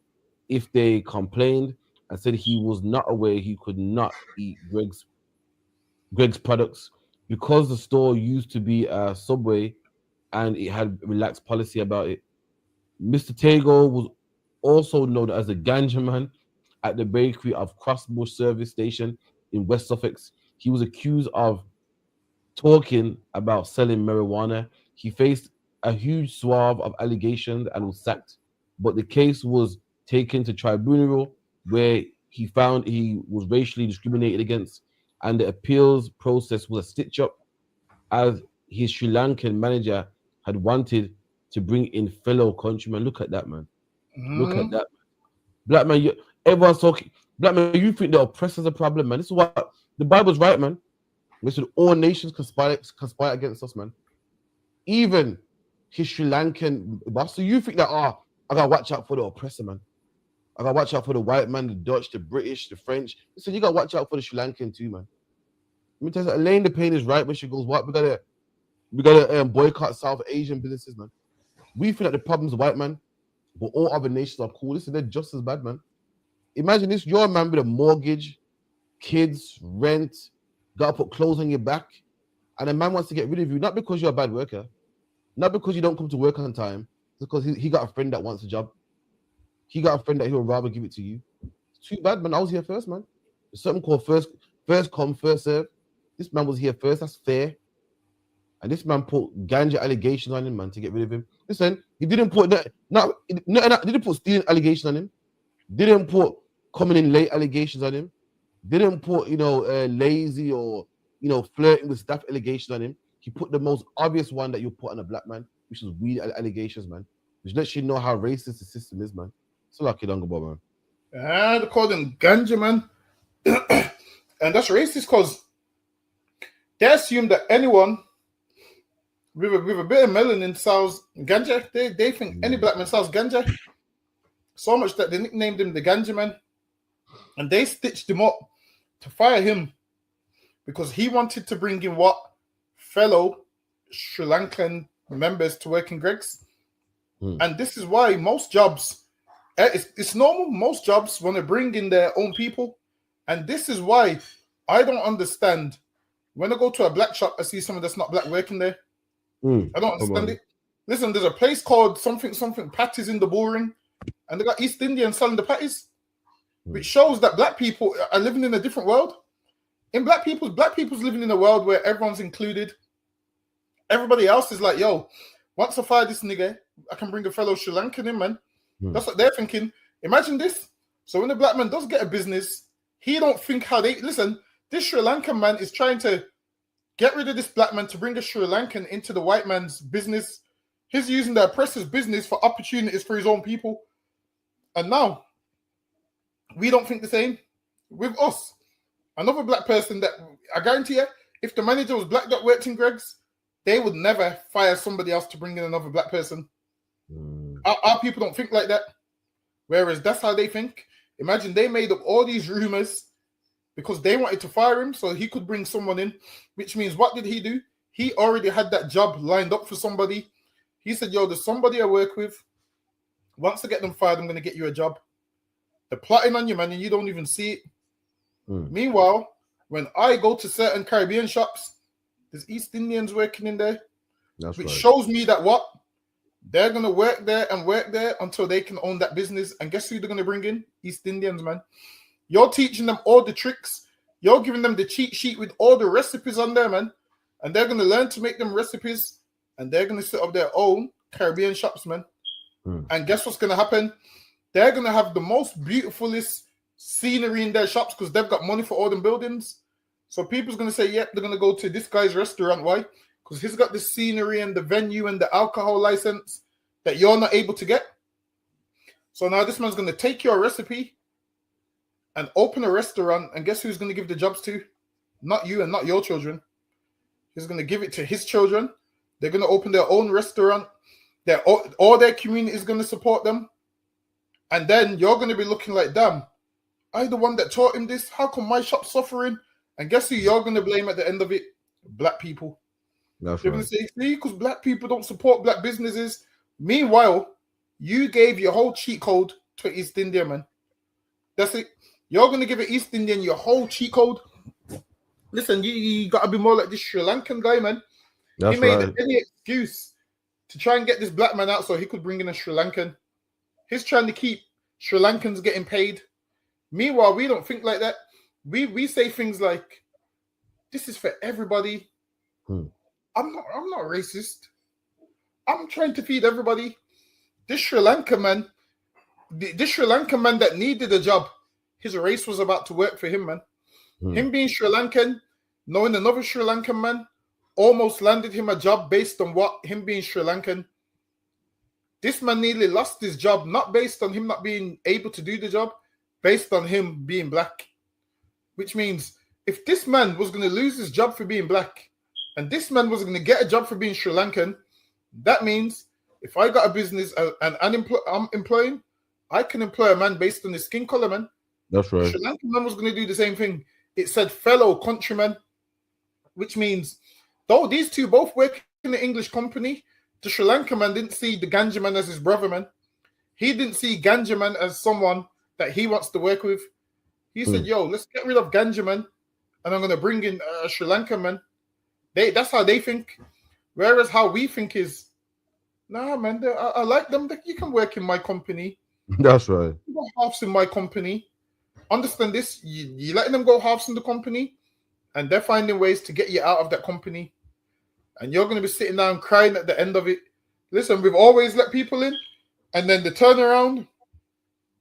if they complained, and said he was not aware he could not eat Greg's products because the store used to be a Subway and it had relaxed policy about it. Mr. Tago was also known as the Ganja Man at the bakery of Crossbush service station in West Sussex. He was accused of talking about selling marijuana. He faced a huge swath of allegations and was sacked, but the case was taken to tribunal where he found he was racially discriminated against, and the appeals process was a stitch up as his Sri Lankan manager had wanted to bring in fellow countrymen. Look at that, man. Look at that. Black man, everyone's talking. Black man, you think the oppressor's a problem, man. This is what the Bible's right, man. We said all nations conspire against us, man. Even his Sri Lankan boss. So you think that, I gotta watch out for the oppressor, man. I gotta watch out for the white man, the Dutch, the British, the French. Listen, you gotta watch out for the Sri Lankan too, man. Let me tell you, Elaine the Pain is right when she goes, what? We gotta boycott South Asian businesses, man. We feel like the problem's white man, but all other nations are cool. Listen, they're just as bad, man. Imagine this, you're a man with a mortgage, kids, rent, gotta put clothes on your back, and a man wants to get rid of you, not because you're a bad worker, not because you don't come to work on time, because he got a friend that wants a job. He got a friend that he would rather give it to you. It's too bad, man. I was here first, man. There's something called first come, first serve. This man was here first. That's fair. And this man put ganja allegations on him, man, to get rid of him. Listen, he didn't put didn't put stealing allegations on him. Didn't put coming in late allegations on him. Didn't put lazy or flirting with staff allegations on him. He put the most obvious one that you put on a black man, which was weed allegations, man. Which lets you know how racist the system is, man. So lucky, don't go, man. They call him Ganja Man. And that's racist because they assume that anyone with a bit of melanin sells ganja. They think any black man sells ganja. So much that they nicknamed him the Ganja Man. And they stitched him up to fire him because he wanted to bring in fellow Sri Lankan members to work in Greg's. And this is why most jobs, it's normal. Most jobs want to bring in their own people. And this is why I don't understand. When I go to a black shop, I see someone that's not black working there. I don't understand it. Listen, there's a place called something Patties in the Bullring, and they got East Indians selling the patties, which shows that black people are living in a different world. In black people's living in a world where everyone's included. Everybody else is like, yo, once I fire this nigga, I can bring a fellow Sri Lankan in, man. That's what they're thinking. Imagine this. So when the black man does get a business, he don't think how they... Listen, this Sri Lankan man is trying to get rid of this black man to bring a Sri Lankan into the white man's business. He's using the oppressor's business for opportunities for his own people. And now, we don't think the same with us. Another black person that, I guarantee you, if the manager was black that worked in Greg's, they would never fire somebody else to bring in another black person. Our people don't think like that. Whereas that's how they think. Imagine they made up all these rumors because they wanted to fire him so he could bring someone in, which means what did he do? He already had that job lined up for somebody. He said, yo, there's somebody I work with. Once I get them fired, I'm going to get you a job. They're plotting on you, man, and you don't even see it. Meanwhile, when I go to certain Caribbean shops, there's East Indians working in there, which shows me that what? They're going to work there until they can own that business. And guess who they're going to bring in? East Indians, man. You're teaching them all the tricks. You're giving them the cheat sheet with all the recipes on there, man. And they're going to learn to make them recipes. And they're going to set up their own Caribbean shops, man. And guess what's going to happen? They're going to have the most beautifulest scenery in their shops because they've got money for all them buildings. So people's going to say, yep, they're going to go to this guy's restaurant. Why? Because he's got the scenery and the venue and the alcohol license that you're not able to get. So now this man's going to take your recipe and open a restaurant. And guess who's going to give the jobs to? Not you and not your children. He's going to give it to his children. They're going to open their own restaurant. All their community is going to support them. And then you're going to be looking like, damn, I'm the one that taught him this. How come my shop's suffering? And guess who you're going to blame at the end of it? Black people. That's You're right. going to say, see, because black people don't support black businesses. Meanwhile, you gave your whole cheat code to East India, man. That's it. You're going to give an East Indian your whole cheat code. Listen, you got to be more like this Sri Lankan guy, man. That's he made right. any excuse to try and get this black man out so he could bring in a Sri Lankan. He's trying to keep Sri Lankans getting paid. Meanwhile, we don't think like that. We say things like, this is for everybody. I'm not racist. I'm trying to feed everybody. This Sri Lankan man, this Sri Lankan man that needed a job, his race was about to work for him, man. Him being Sri Lankan, knowing another Sri Lankan man, almost landed him a job based on what? Him being Sri Lankan. This man nearly lost his job, not based on him not being able to do the job, based on him being black. Which means if this man was going to lose his job for being black, and this man was going to get a job for being Sri Lankan, that means if I got a business and I'm employing, I can employ a man based on his skin color, man. That's right. Sri Lankan man was going to do the same thing. It said fellow countrymen, which means though these two both work in the English company, the Sri Lankan man didn't see the Ganja man as his brother, man. He didn't see Ganja man as someone that he wants to work with. He said, yo, let's get rid of Ganja man, and I'm going to bring in a Sri Lankan man. That's how they think. Whereas how we think is, nah, man, I like them. You can work in my company. That's right. You go halves in my company. Understand this? You letting them go halves in the company, and they're finding ways to get you out of that company. And you're going to be sitting down crying at the end of it. Listen, we've always let people in, and then they turn around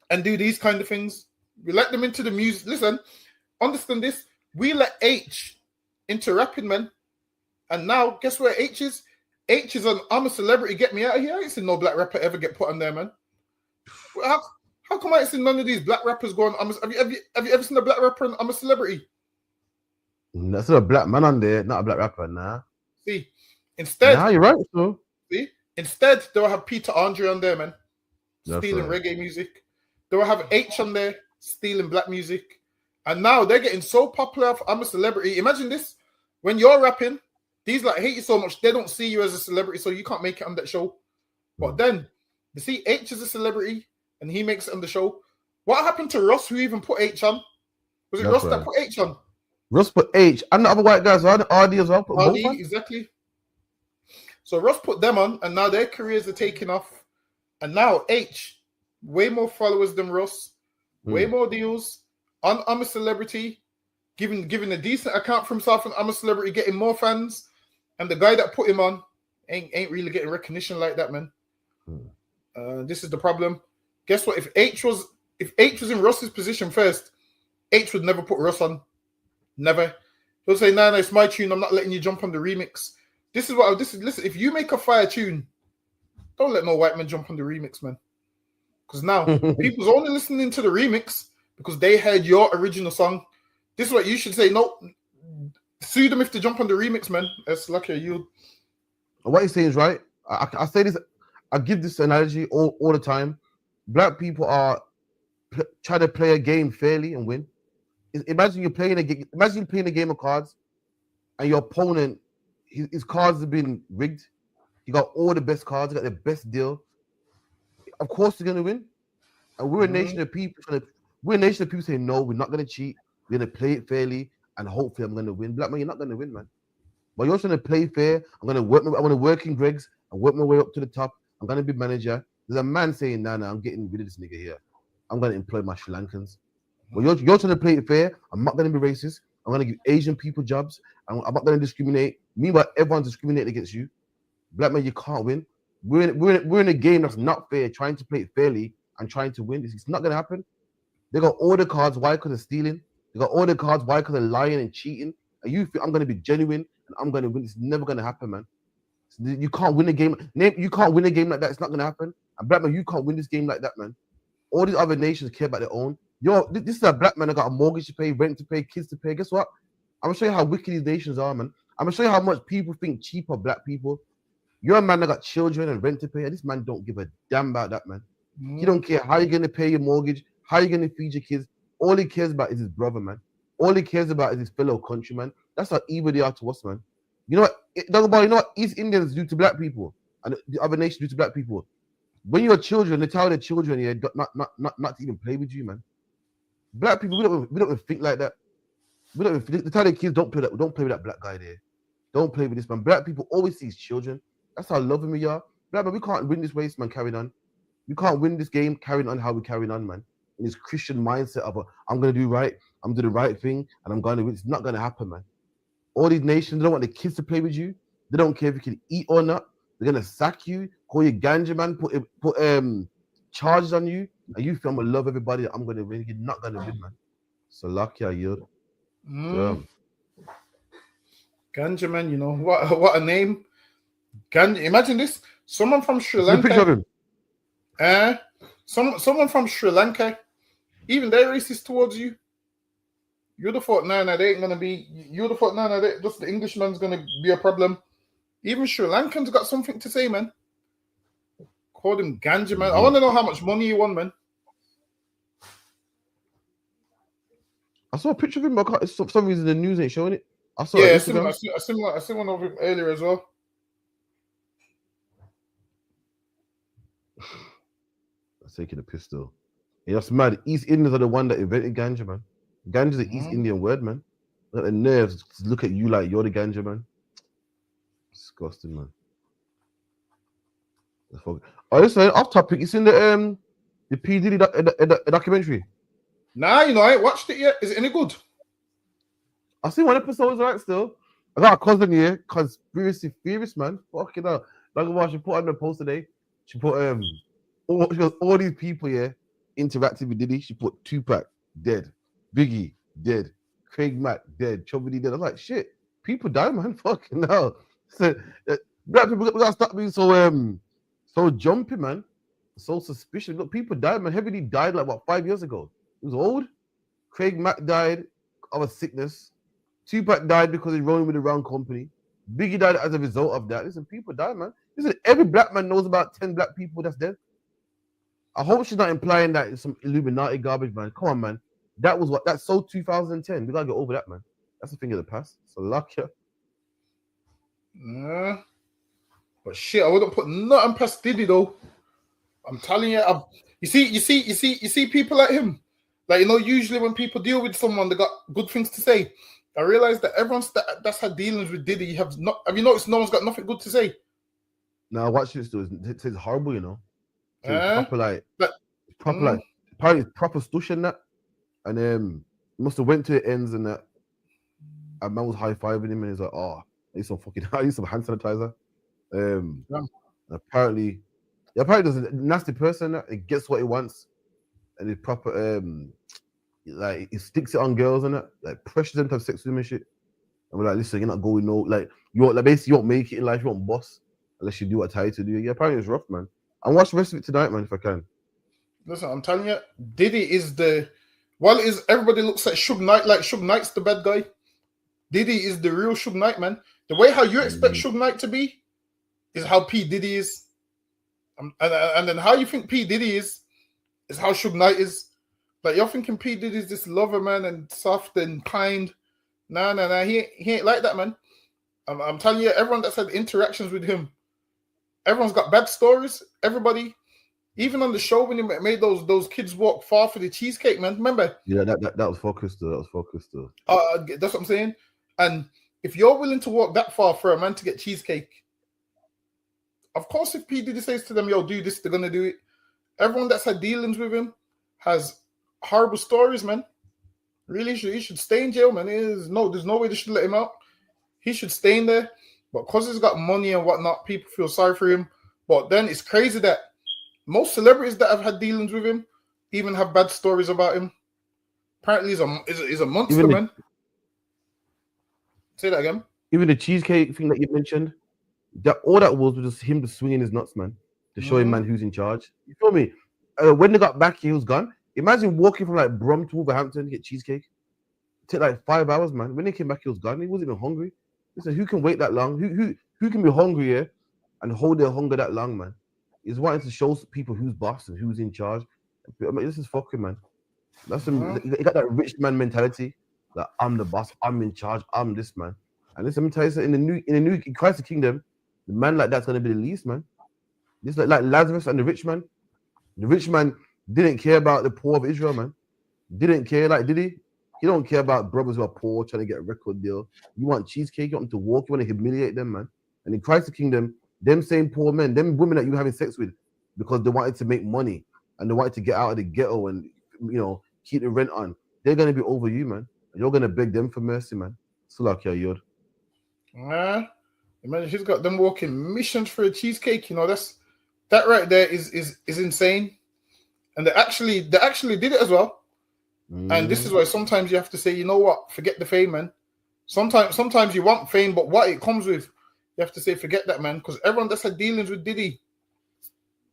and do these kind of things. We let them into the music. Listen, understand this? We let H into rapping, man. And now, guess where H is? H is on I'm a Celebrity, Get Me Out of Here. I ain't seen no black rapper ever get put on there, man. How come I ain't seen none of these black rappers going? Have you ever seen a black rapper on I'm a Celebrity? That's a black man on there, not a black rapper, nah. See, instead, nah, you're right, so. See, instead they'll have Peter Andre on there, man, stealing reggae music. They'll have H on there, stealing black music. And now they're getting so popular for I'm a Celebrity. Imagine this: when you're rapping, these like hate you so much they don't see you as a celebrity, so you can't make it on that show. But then you see H is a celebrity and he makes it on the show. What happened to Ross, who even put H on? Was it Ross that put H on? Ross put H, and the other white guys are RD as well. Put RD, both on. exactly. So Ross put them on, and now their careers are taking off. And now H, way more followers than Ross, way more deals. On I'm a Celebrity, giving a decent account for himself, and I'm a Celebrity, getting more fans. And the guy that put him on ain't really getting recognition like that, man. This is the problem. Guess what? If H was in Ross's position first, H would never put Ross on. Never. He'll say, "No, it's my tune. I'm not letting you jump on the remix." Listen, if you make a fire tune, don't let no white man jump on the remix, man. Because now people's only listening to the remix because they heard your original song. This is what you should say. No, sue them if they jump on the remix, man. That's lucky you. And what he's saying is right. I say this, I give this analogy all the time. Black people are trying to play a game fairly and win. Imagine you're playing a game of cards, and your opponent, his cards have been rigged. He got all the best cards, he got the best deal. Of course, they're gonna win. And we're a nation of people. We're a nation of people saying no, we're not gonna cheat. We're gonna play it fairly, and hopefully, I'm gonna win. Black man, you're not gonna win, man. But you're trying to play fair. I'm gonna work in Greg's and work my way up to the top. I'm gonna be manager. There's a man saying, nah, I'm getting rid of this nigga here. I'm gonna employ my Sri Lankans. But you're trying to play it fair. I'm not gonna be racist. I'm gonna give Asian people jobs. I'm not gonna discriminate. Meanwhile, everyone's discriminating against you. Black man, you can't win. We're in a game that's not fair, trying to play it fairly and trying to win. It's not gonna happen. They got all the cards. Why? Because of stealing. They got all the cards. Why? Because of lying and cheating. And you feel I'm gonna be genuine and I'm gonna win. It's never gonna happen, man. You can't win a game. You can't win a game like that. It's not gonna happen. And black man, you can't win this game like that, man. All these other nations care about their own. This is a black man that got a mortgage to pay, rent to pay, kids to pay. Guess what? I'm gonna show you how wicked these nations are, man. I'm gonna show you how much people think cheap of black people. You're a man that got children and rent to pay, and this man don't give a damn about that, man. He don't care how you're gonna pay your mortgage, how you're gonna feed your kids. All he cares about is his brother, man. All he cares about is his fellow countryman. That's how evil they are to us, man. You know what? You know what East Indians do to black people and the other nations do to black people? When you're children, they tell their children, yeah, not to even play with you, man. Black people, we don't even think like that. They tell their kids, don't play with that black guy there. Don't play with this man. Black people always see his children. That's how loving we are. Black man, we can't win this race, man, carrying on. We can't win this game carrying on how we're carrying on, man. In this Christian mindset of, I'm going to do right, I'm going to do the right thing, and I'm going to win. It's not going to happen, man. All these nations, they don't want the kids to play with you. They don't care if you can eat or not. They're going to sack you, call you ganja, man, put charges on you, and you feel I'm going to love everybody. I'm going to win. You're not going to win, man. So lucky I yield. Ganja, man, you know, what a name. Ganja, imagine this. Someone from Sri Lanka. Picture of him. Someone from Sri Lanka, even they're racist towards you. You'd have thought, no, they ain't gonna be. You'd have thought, no, just the Englishman's gonna be a problem. Even Sri Lankans got something to say, man. Called him ganja, man. I want to know how much money you won, man. I saw a picture of him, but for some reason the news ain't showing it. I saw I seen one of him earlier as well. Taking a pistol. Yeah, that's mad. East Indians are the one that invented ganja, man. Ganja is an East Indian word, man. Got the nerves to look at you like you're the ganja, man. Disgusting, man. Oh, listen, off topic. It's in the P. Diddy documentary. Nah, you know, I ain't watched it yet. Is it any good? I seen one episode, right? Still, I got a cousin here, conspiracy theorist, man. Fucking hell. Like what she put on the post today. She put all these people here interacting with Diddy. She put Tupac dead, Biggie dead, Craig Mack dead, Chubby D dead. I was like, shit, people die, man. Fucking hell. So, black people gotta stop being so jumpy, man. So suspicious. Look, people died, man. Heavily died like 5 years ago. He was old. Craig Mack died of a sickness. Tupac died because he's rolling with the wrong company. Biggie died as a result of that. Listen, people die, man. Listen, every black man knows about 10 black people that's dead. I hope she's not implying that it's some Illuminati garbage, man. Come on, man. That's so 2010. We gotta get over that, man. That's a thing of the past. So luck ya. Nah. But shit, I wouldn't put nothing past Diddy though. I'm telling you, you see people like him. Like, you know, usually when people deal with someone, they got good things to say. I realized that everyone's that's had dealings with Diddy. Have you noticed no one's got nothing good to say? No, watch this though. It's horrible, you know. Apparently it's proper stush and that. And must have went to the ends and that. And man was high-fiving him and he's like, oh, I need some hand sanitizer. Apparently there's a nasty person that it gets what he wants. And it's proper like he sticks it on girls and that, like pressures them to have sex with him and shit. And we're like, listen, you're not going basically you won't make it in life, you won't boss unless you do what I tell you to do. Yeah, apparently it's rough, man. And watch the rest of it tonight, man, if I can. Listen, I'm telling you, Diddy is everybody looks at Suge Knight like Suge Knight's the bad guy. Diddy is the real Suge Knight, man. The way how you expect Suge Knight to be, is how P Diddy is, and then how you think P Diddy is how Suge Knight is. Like, you're thinking P Diddy is this lover, man, and soft and kind. Nah, he ain't like that, man. I'm telling you, everyone that's had interactions with him, everyone's got bad stories. Everybody, even on the show when he made those kids walk far for the cheesecake, man. Remember? Yeah, that was focused though. That was focused though. That's what I'm saying. And if you're willing to walk that far for a man to get cheesecake, of course, if P Diddy says to them, "Yo, do this," they're gonna do it. Everyone that's had dealings with him has horrible stories, man. Really, he should stay in jail, man. There's no way they should let him out. He should stay in there, but because he's got money and whatnot, people feel sorry for him. But then it's crazy that most celebrities that have had dealings with him even have bad stories about him. Apparently, he's a monster, man. Say that again. Even the cheesecake thing that you mentioned, all that was just him just swinging his nuts, man, to show him, man, who's in charge. You feel me? When they got back, he was gone. Imagine walking from like Brum to Wolverhampton to get cheesecake. It took like 5 hours, man. When they came back, he was gone. He wasn't even hungry. Listen, who can wait that long? Who can be hungry here and hold their hunger that long, man? He's wanting to show people who's boss and who's in charge. I mean, this is fucking, man. That's some. He got that rich man mentality. That I'm the boss. I'm in charge. I'm this man. And listen, let me tell you something. In Christ's Kingdom, the man like that's gonna be the least, man. This like Lazarus and the rich man. The rich man didn't care about the poor of Israel, man. Didn't care, like, did he? He don't care about brothers who are poor trying to get a record deal. You want cheesecake, you want them to walk, you want to humiliate them, man. And in Christ's Kingdom, them same poor men, them women that you were having sex with because they wanted to make money and they wanted to get out of the ghetto and, you know, keep the rent on, they're going to be over you, man. And you're going to beg them for mercy, man. Sulak Yod. Imagine she's got them walking missions for a cheesecake, you know, that right there is insane. And they actually did it as well. And this is why sometimes you have to say, you know what, forget the fame, man. Sometimes you want fame, but what it comes with, you have to say, forget that, man. Because everyone that's had dealings with Diddy,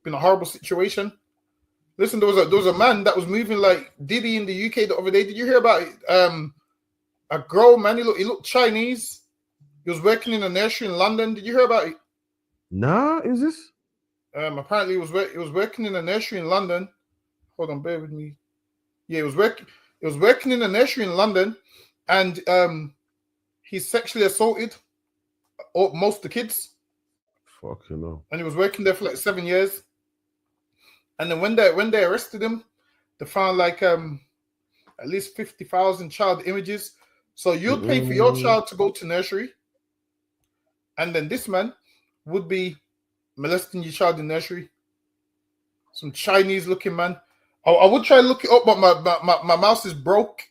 been a horrible situation. Listen, there was a man that was moving like Diddy in the UK the other day. Did you hear about it? A grown man, he looked Chinese. He was working in a nursery in London. Did you hear about it? Nah, is this? Apparently, he was working in a nursery in London. Hold on, bear with me. Yeah, he was working in a nursery in London, and he sexually assaulted most of the kids. Fucking hell. And he was working there for like 7 years. And then when they arrested him, they found like at least 50,000 child images. So you'd pay for your child to go to nursery, and then this man would be molesting your child in nursery. Some Chinese looking man. I would try to look it up, but my mouse is broke.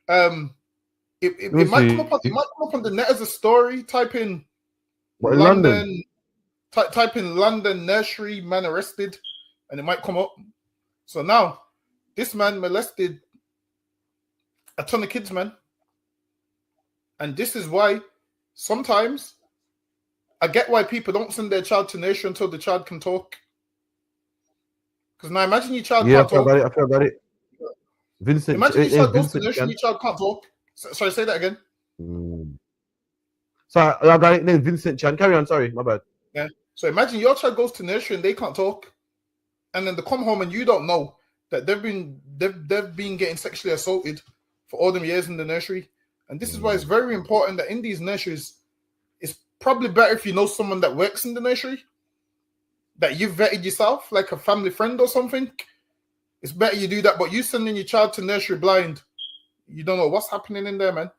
It might come up on the net as a story. Type in London. Type in London nursery man arrested, and it might come up. So now, this man molested a ton of kids, man. And this is why sometimes I get why people don't send their child to nursery until the child can talk. Because now imagine your child can't talk. I feel about it. Vincent, imagine your child goes to nursery and your child can't talk. Sorry, say that again. Sorry, I got it. Then Vincent Chan. Carry on. Sorry, my bad. Yeah. So imagine your child goes to nursery and they can't talk, and then they come home and you don't know that they've been getting sexually assaulted for all them years in the nursery. And this is why it's very important that in these nurseries, it's probably better if you know someone that works in the nursery, that you've vetted yourself, like a family friend or something. It's better you do that. But you sending your child to nursery blind, you don't know what's happening in there, man.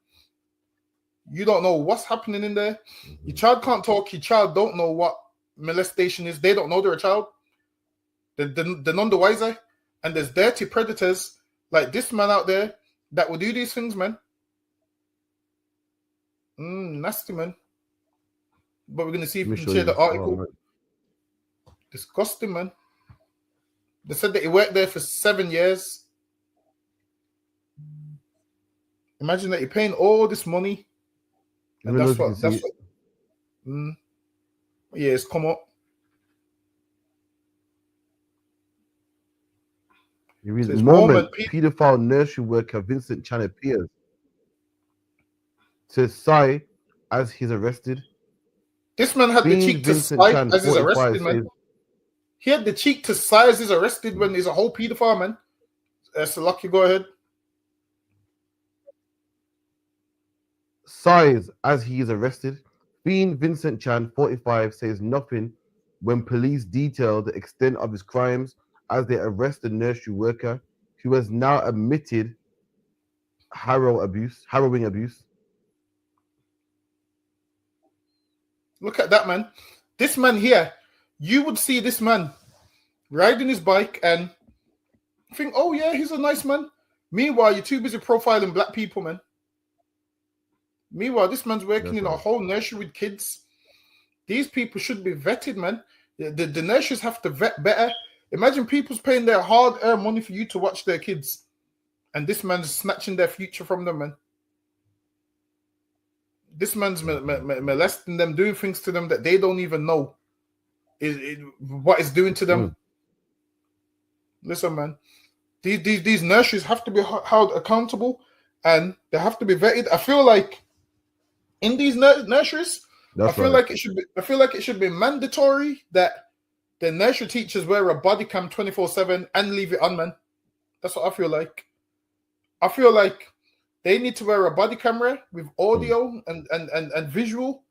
You don't know what's happening in there. Your child can't talk. Your child don't know what molestation is. They don't know they're a child. They're none the wiser. And there's dirty predators like this man out there that will do these things, man. Nasty, man. But we're going to see if we can share the article. Disgusting, man. They said that he worked there for 7 years. Imagine that you're paying all this money. And that's what. Yeah, it's come up. You read the moment paedophile nursery worker Vincent Chan appears to Sai as he's arrested. This man had the Fiend cheek to Vincent sigh Chan, as he's 45, arrested, man. says, He had the cheek to sigh as he's arrested when he's a whole paedophile, man. So lucky, go ahead. sighs as he is arrested. Fiend Vincent Chan, 45, says nothing when police detail the extent of his crimes as they arrest the nursery worker who has now admitted harrowing abuse. Look at that, man. This man here, you would see this man riding his bike and think, oh yeah, he's a nice man. Meanwhile, you're too busy profiling black people, man. Meanwhile, this man's working in a whole nursery with kids. These people should be vetted, man. The nurseries have to vet better. Imagine people's paying their hard-earned money for you to watch their kids, and this man's snatching their future from them, man. This man's molesting them, doing things to them that they don't even know what it's doing to them. Listen, man. These nurseries have to be held accountable, and they have to be vetted. I feel like in these nurseries, I feel like it should be mandatory that the nursery teachers wear a body cam 24/7 and leave it on, man. That's what I feel like. I feel like they need to wear a body camera with audio and visual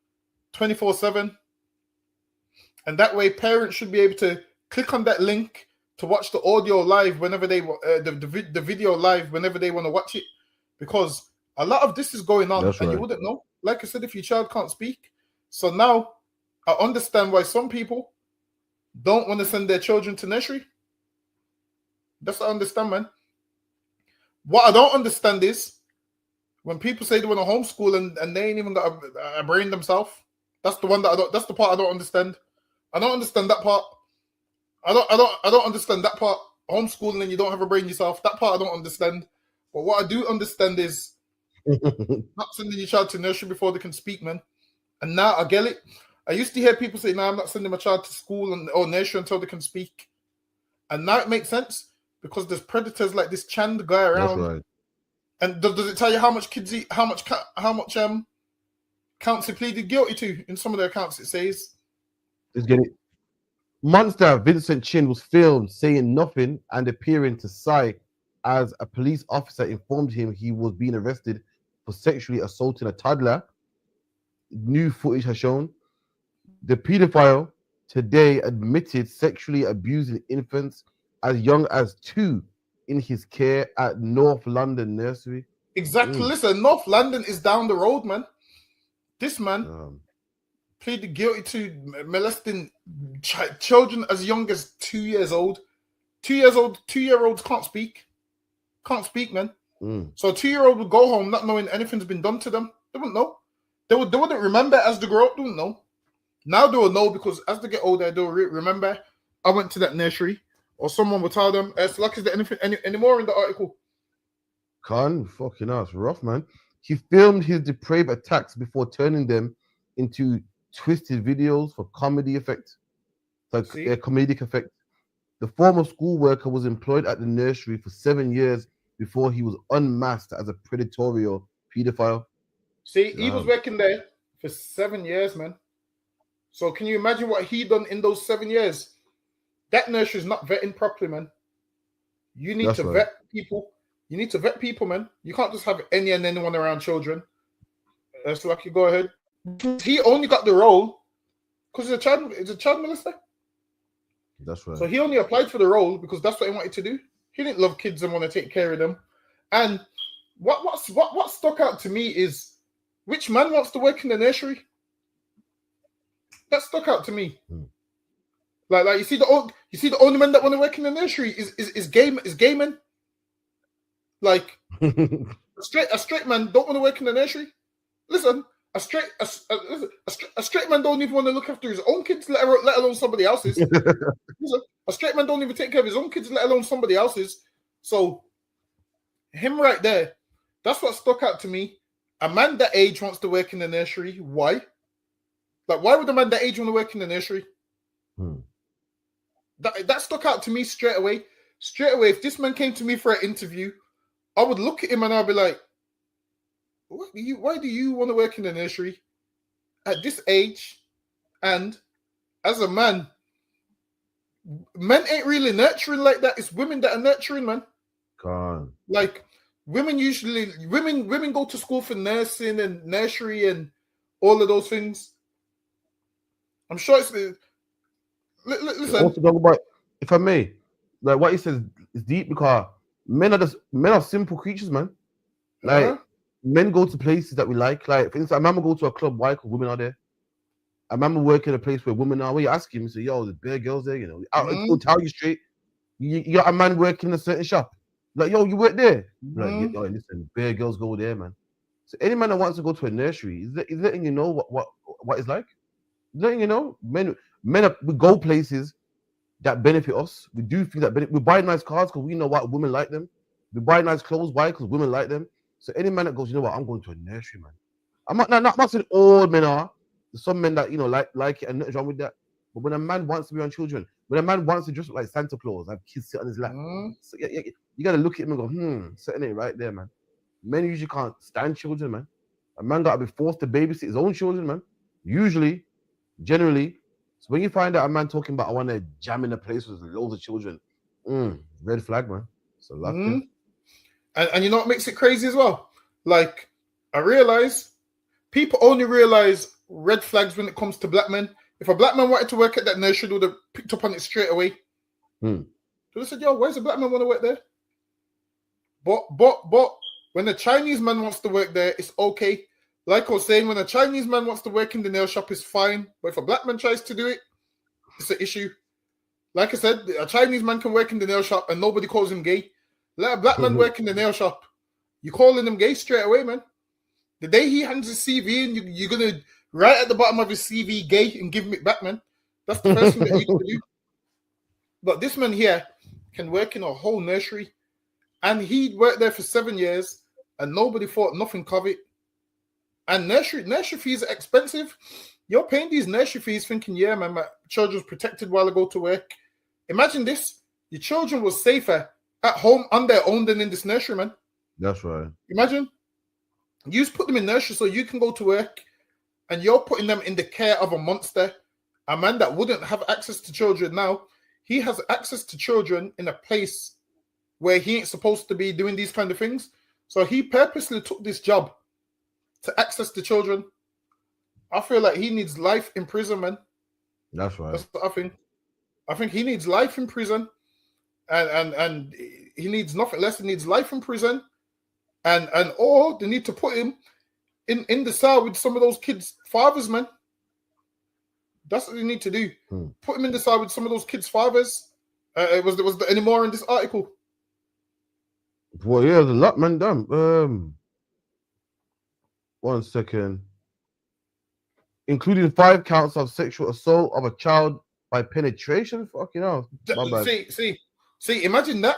24/7, and that way parents should be able to click on that link to watch the audio live whenever they the video live whenever they want to watch it, because a lot of this is going on and you wouldn't know. Like I said, if your child can't speak, so now I understand why some people don't want to send their children to nursery. That's what I understand, man. What I don't understand is when people say they want to homeschool and they ain't even got a brain themselves. That's the one that that's the part I don't understand. I don't understand that part. I don't understand that part. Homeschooling and you don't have a brain yourself. That part I don't understand. But what I do understand is not sending your child to nursery before they can speak, man. And now I get it. I used to hear people say, "No, I'm not sending my child to school or nursery until they can speak." And now it makes sense because there's predators like this Chan guy around. That's right. And does it tell you how much kids eat, how much counts he pleaded guilty to? In some of their accounts, it says. It's getting Monster Vincent Chin was filmed saying nothing and appearing to sigh as a police officer informed him he was being arrested for sexually assaulting a toddler. New footage has shown the paedophile today admitted sexually abusing infants as young as 2 in his care at North London Nursery. Exactly. Listen, North London is down the road, man. This man pleaded guilty to molesting children as young as 2 years old. 2-year-olds can't speak. Can't speak, man. So a 2-year-old would go home not knowing anything's been done to them. They wouldn't know. They wouldn't remember as they grow up. They wouldn't know. Now they will know because as they get older, they'll remember. I went to that nursery, or someone will tell them. It's like, is there anything any more in the article? Fucking ass, rough, man. He filmed his depraved attacks before turning them into twisted videos for comedy effect, comedic effect. The former school worker was employed at the nursery for 7 years before he was unmasked as a predatory pedophile. See, he was working there for 7 years, man. So can you imagine what he done in those 7 years? That nursery is not vetting properly, man. You need to vet people. You need to vet people, man. You can't just have any and anyone around children. So like, you go ahead. He only got the role because he's a child molester. That's right. So he only applied for the role because that's what he wanted to do. He didn't love kids and want to take care of them. And what stuck out to me is which man wants to work in the nursery? That stuck out to me. Like you see the only man that want to work in the nursery is gaming. Like a straight man don't want to work in the nursery. Listen, a straight man don't even want to look after his own kids, let alone somebody else's. Listen, a straight man don't even take care of his own kids, let alone somebody else's. So him right there, that's what stuck out to me. A man that age wants to work in the nursery. Why? Like, why would a man that age want to work in the nursery? That stuck out to me straight away. Straight away, if this man came to me for an interview, I would look at him and I'd be like, why do you want to work in the nursery at this age? And as a man, men ain't really nurturing like that. It's women that are nurturing, man. God. Like women go to school for nursing and nursery and all of those things. I'm sure it's listen. Also, talk about, if I may, like what he says is deep because men are simple creatures, man. Like men go to places that we like. For instance, I remember go to a club. Why? Because women are there. I remember working in a place where women are. Where you ask him, you say, "Yo, there's bare girls there." You know, I'll tell you straight. You got a man working in a certain shop. Like, yo, you work there. Like, yo, listen, bare girls go there, man. So any man that wants to go to a nursery is letting you know what it's like. Letting you know, we go places that benefit us. We do things that benefit. We buy nice cars because we know what women like them. We buy nice clothes. Why? Because women like them. So any man that goes, you know what, I'm going to a nursery, man. I'm not saying all men are. There's some men that, you know, like it and nothing's wrong with that. But when a man wants to be on children, when a man wants to dress like Santa Claus, have kids sit on his lap, so you got to look at him and go, something ain't right there, man. Men usually can't stand children, man. A man got to be forced to babysit his own children, man. Usually, generally. So when you find out a man talking about, I want to jam in a place with loads of children, red flag, man. So lucky. And you know what makes it crazy as well? Like, I realize people only realize red flags when it comes to black men. If a black man wanted to work at that nursery, they would have picked up on it straight away. So they said, yo, where's the black man want to work there? But when a Chinese man wants to work there, it's okay. Like I was saying, when a Chinese man wants to work in the nail shop, it's fine. But if a black man tries to do it, it's an issue. Like I said, a Chinese man can work in the nail shop and nobody calls him gay. Let a black man work in the nail shop. You're calling him gay straight away, man. The day he hands his CV in, you're going to write at the bottom of his CV gay and give him it back, man. That's the first thing that you can do. But this man here can work in a whole nursery. And he worked there for 7 years and nobody thought nothing of it. And nursery fees are expensive. You're paying these nursery fees thinking, yeah, man, my children's protected while I go to work. Imagine this. Your children were safer at home on their own than in this nursery, man. That's right. Imagine. You just put them in nursery so you can go to work and you're putting them in the care of a monster. A man that wouldn't have access to children now, he has access to children in a place where he ain't supposed to be doing these kind of things. So he purposely took this job to access the children. I feel like he needs life in prison, man. That's right. That's what I think. I think he needs life in prison, and he needs nothing less. He needs life in prison, and or they need to put him in the cell with some of those kids' fathers, man. That's what they need to do. Put him in the cell with some of those kids' fathers. Was there any more in this article? Well, yeah, there's a lot, man. Damn. 1 second. Including 5 counts of sexual assault of a child by penetration. Fucking hell. My bad. See, imagine that.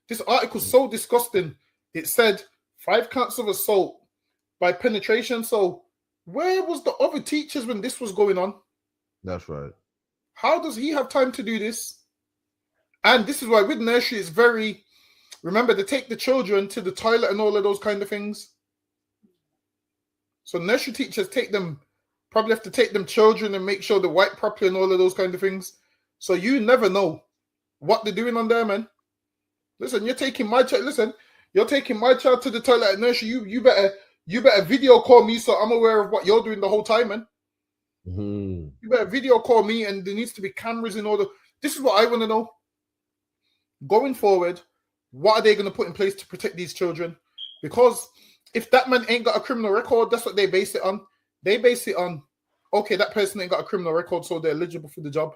This article's so disgusting. It said 5 counts of assault by penetration. So where was the other teachers when this was going on? That's right. How does he have time to do this? And this is why with nursery it's very, remember, they take the children to the toilet and all of those kind of things. So nursery teachers probably have to take them children and make sure they wipe properly and all of those kind of things. So you never know what they're doing on there, man. Listen, you're taking my child to the toilet at nursery. You better video call me so I'm aware of what you're doing the whole time, man. You better video call me, and there needs to be cameras in order. This is what I want to know. Going forward, what are they going to put in place to protect these children? Because if that man ain't got a criminal record, that's what they base it on. They base it on, okay, that person ain't got a criminal record, so they're eligible for the job.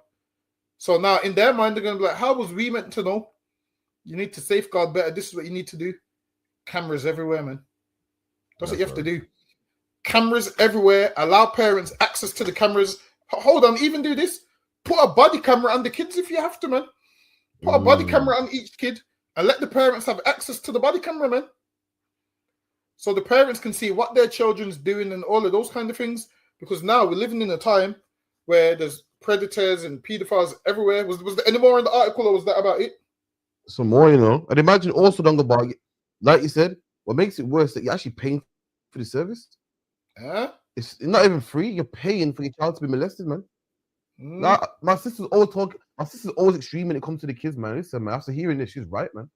So now in their mind, they're going to be like, how was we meant to know? You need to safeguard better. This is what you need to do. Cameras everywhere, man. That's what you have to do. Cameras everywhere. Allow parents access to the cameras. Hold on, even do this. Put a body camera on the kids if you have to, man. Put a body camera on each kid and let the parents have access to the body camera, man. So the parents can see what their children's doing and all of those kind of things. Because now we're living in a time where there's predators and pedophiles everywhere. Was there any more in the article, or was that about it? Some more, you know. And imagine also, Donga, like you said, what makes it worse that you're actually paying for the service. It's not even free. You're paying for your child to be molested, man. Nah, my sister's always extreme when it comes to the kids, man. Listen, man, after hearing this, she's right, man.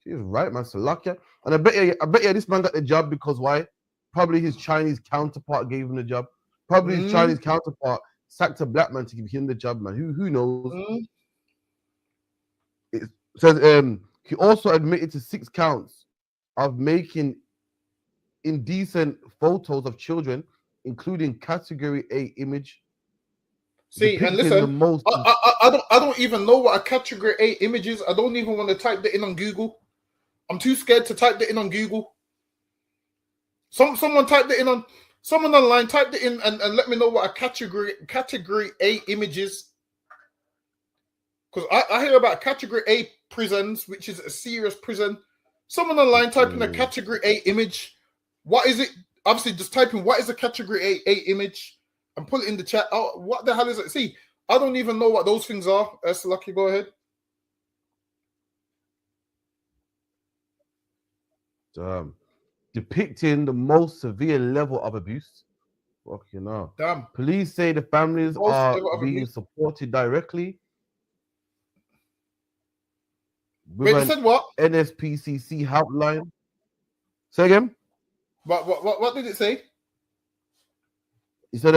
She's right, man. Salakia. And I bet you this man got the job because why? Probably his Chinese counterpart gave him the job. Probably his Chinese counterpart sacked a black man to give him the job, man. Who knows? It says he also admitted to 6 counts of making indecent photos of children, including category A image. See, and listen, I don't even know what a category A image is. I don't even want to type that in on Google. I'm too scared to type that in on Google. Someone typed it in on someone online, typed it in and let me know what a category A image is. Because I hear about category A prisons, which is a serious prison. Someone online typing a category A image. What is it? Obviously, just type in what is a category A image and put it in the chat. Oh, what the hell is it? See, I don't even know what those things are. Lucky, go ahead. Depicting the most severe level of abuse. Fucking hell. Damn. Police say the families are being supported directly. Wait, you said what? NSPCC helpline. Say again? What did it say? He said,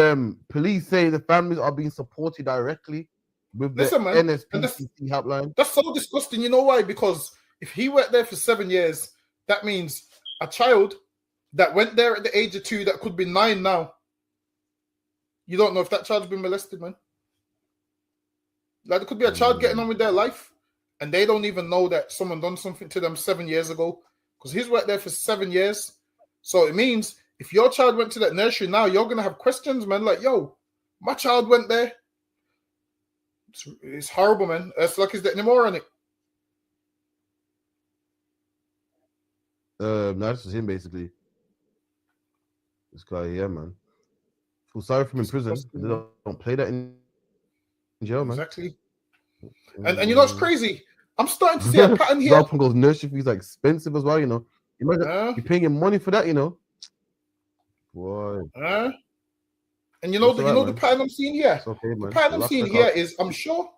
police say the families are being supported directly with the NSPCC helpline. That's so disgusting. You know why? Because if he went there for 7 years, that means a child that went there at the age of 2 that could be 9 now. You don't know if that child's been molested, man. Like, there could be a child getting on with their life, and they don't even know that someone done something to them 7 years ago. Because he's worked there for 7 years. So it means if your child went to that nursery now, you're going to have questions, man. Like, yo, my child went there. It's horrible, man. It's like, is there any more on it? No, this is him, basically. This guy here, man. Feel sorry for him in prison. They don't play that in jail, man. Exactly. And you know what's crazy? I'm starting to see a pattern here. Goes nursery fees are expensive as well, you know. Imagine you're paying him money for that, you know. Boy. And you know the pattern I'm seeing here? Okay, the pattern I'm seeing here is I'm sure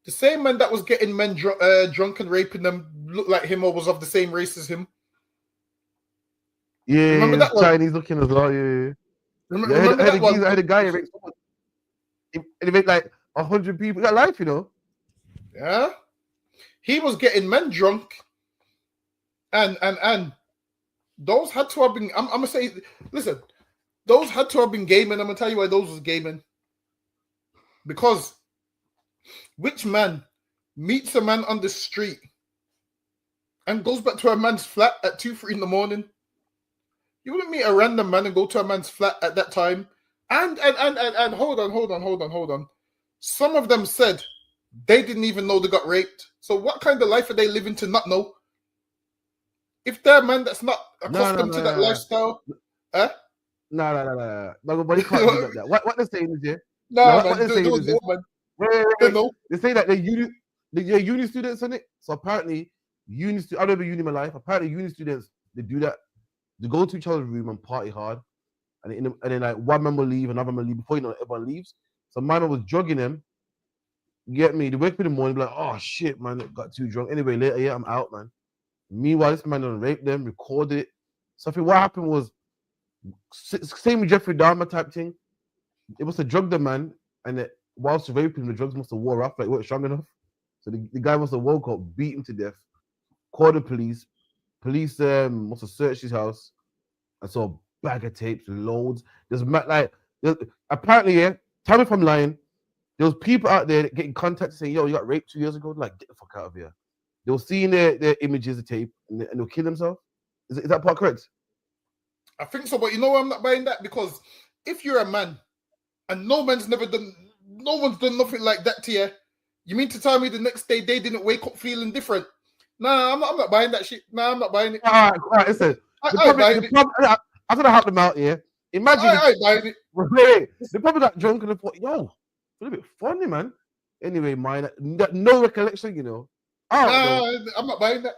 the same man that was getting men drunk and raping them looked like him or was of the same race as him. Yeah, remember that Chinese looking as well. Yeah. Remember that one? I had a guy and he made like 100 people got life, you know. Yeah, he was getting men drunk, and those had to have been. I'm gonna say, listen, those had to have been gaming. I'm gonna tell you why those was gaming. Because which man meets a man on the street and goes back to a man's flat at 2-3 in the morning? You wouldn't meet a random man and go to a man's flat at that time. And hold on. Some of them said they didn't even know they got raped. So what kind of life are they living to not know? If they're a man that's not accustomed to that lifestyle, No. Nobody can't do that. What they're saying is here. They say that they're uni students in it. So apparently, I've never been uni in my life. Apparently, uni students, they do that. They go to each other's room and party hard. And then like one man will leave, another man will leave. Before you know it, everyone leaves. So my man was drugging them. You get me? They wake up in the morning, be like, oh shit, man, I got too drunk. Anyway, later, yeah, I'm out, man. Meanwhile, this man done raped them, recorded it. So I think what happened was, same with Jeffrey Dahmer type thing. It must have drugged the man, and whilst raping him, the drugs must have wore off, like weren't strong enough. So the guy must have woke up, beat him to death, called the police. Police must have searched his house and saw a bag of tapes, loads. Apparently, yeah, tell me if I'm lying. There was people out there that getting contacted saying, yo, you got raped 2 years ago. Like, get the fuck out of here. They were seeing their images, the tape, and they'll kill themselves. Is that part correct? I think so, but you know I'm not buying that, because if you're a man and no one's done nothing like that to you, you mean to tell me the next day they didn't wake up feeling different? Nah, I'm not buying that shit. Nah, I'm not buying it. All right, listen. I'm gonna help them out here. Imagine I ain't buying it. Wait, they probably got drunk and they thought, yo, it's a little bit funny, man. Anyway, mine, no recollection, you know. I'm not buying that.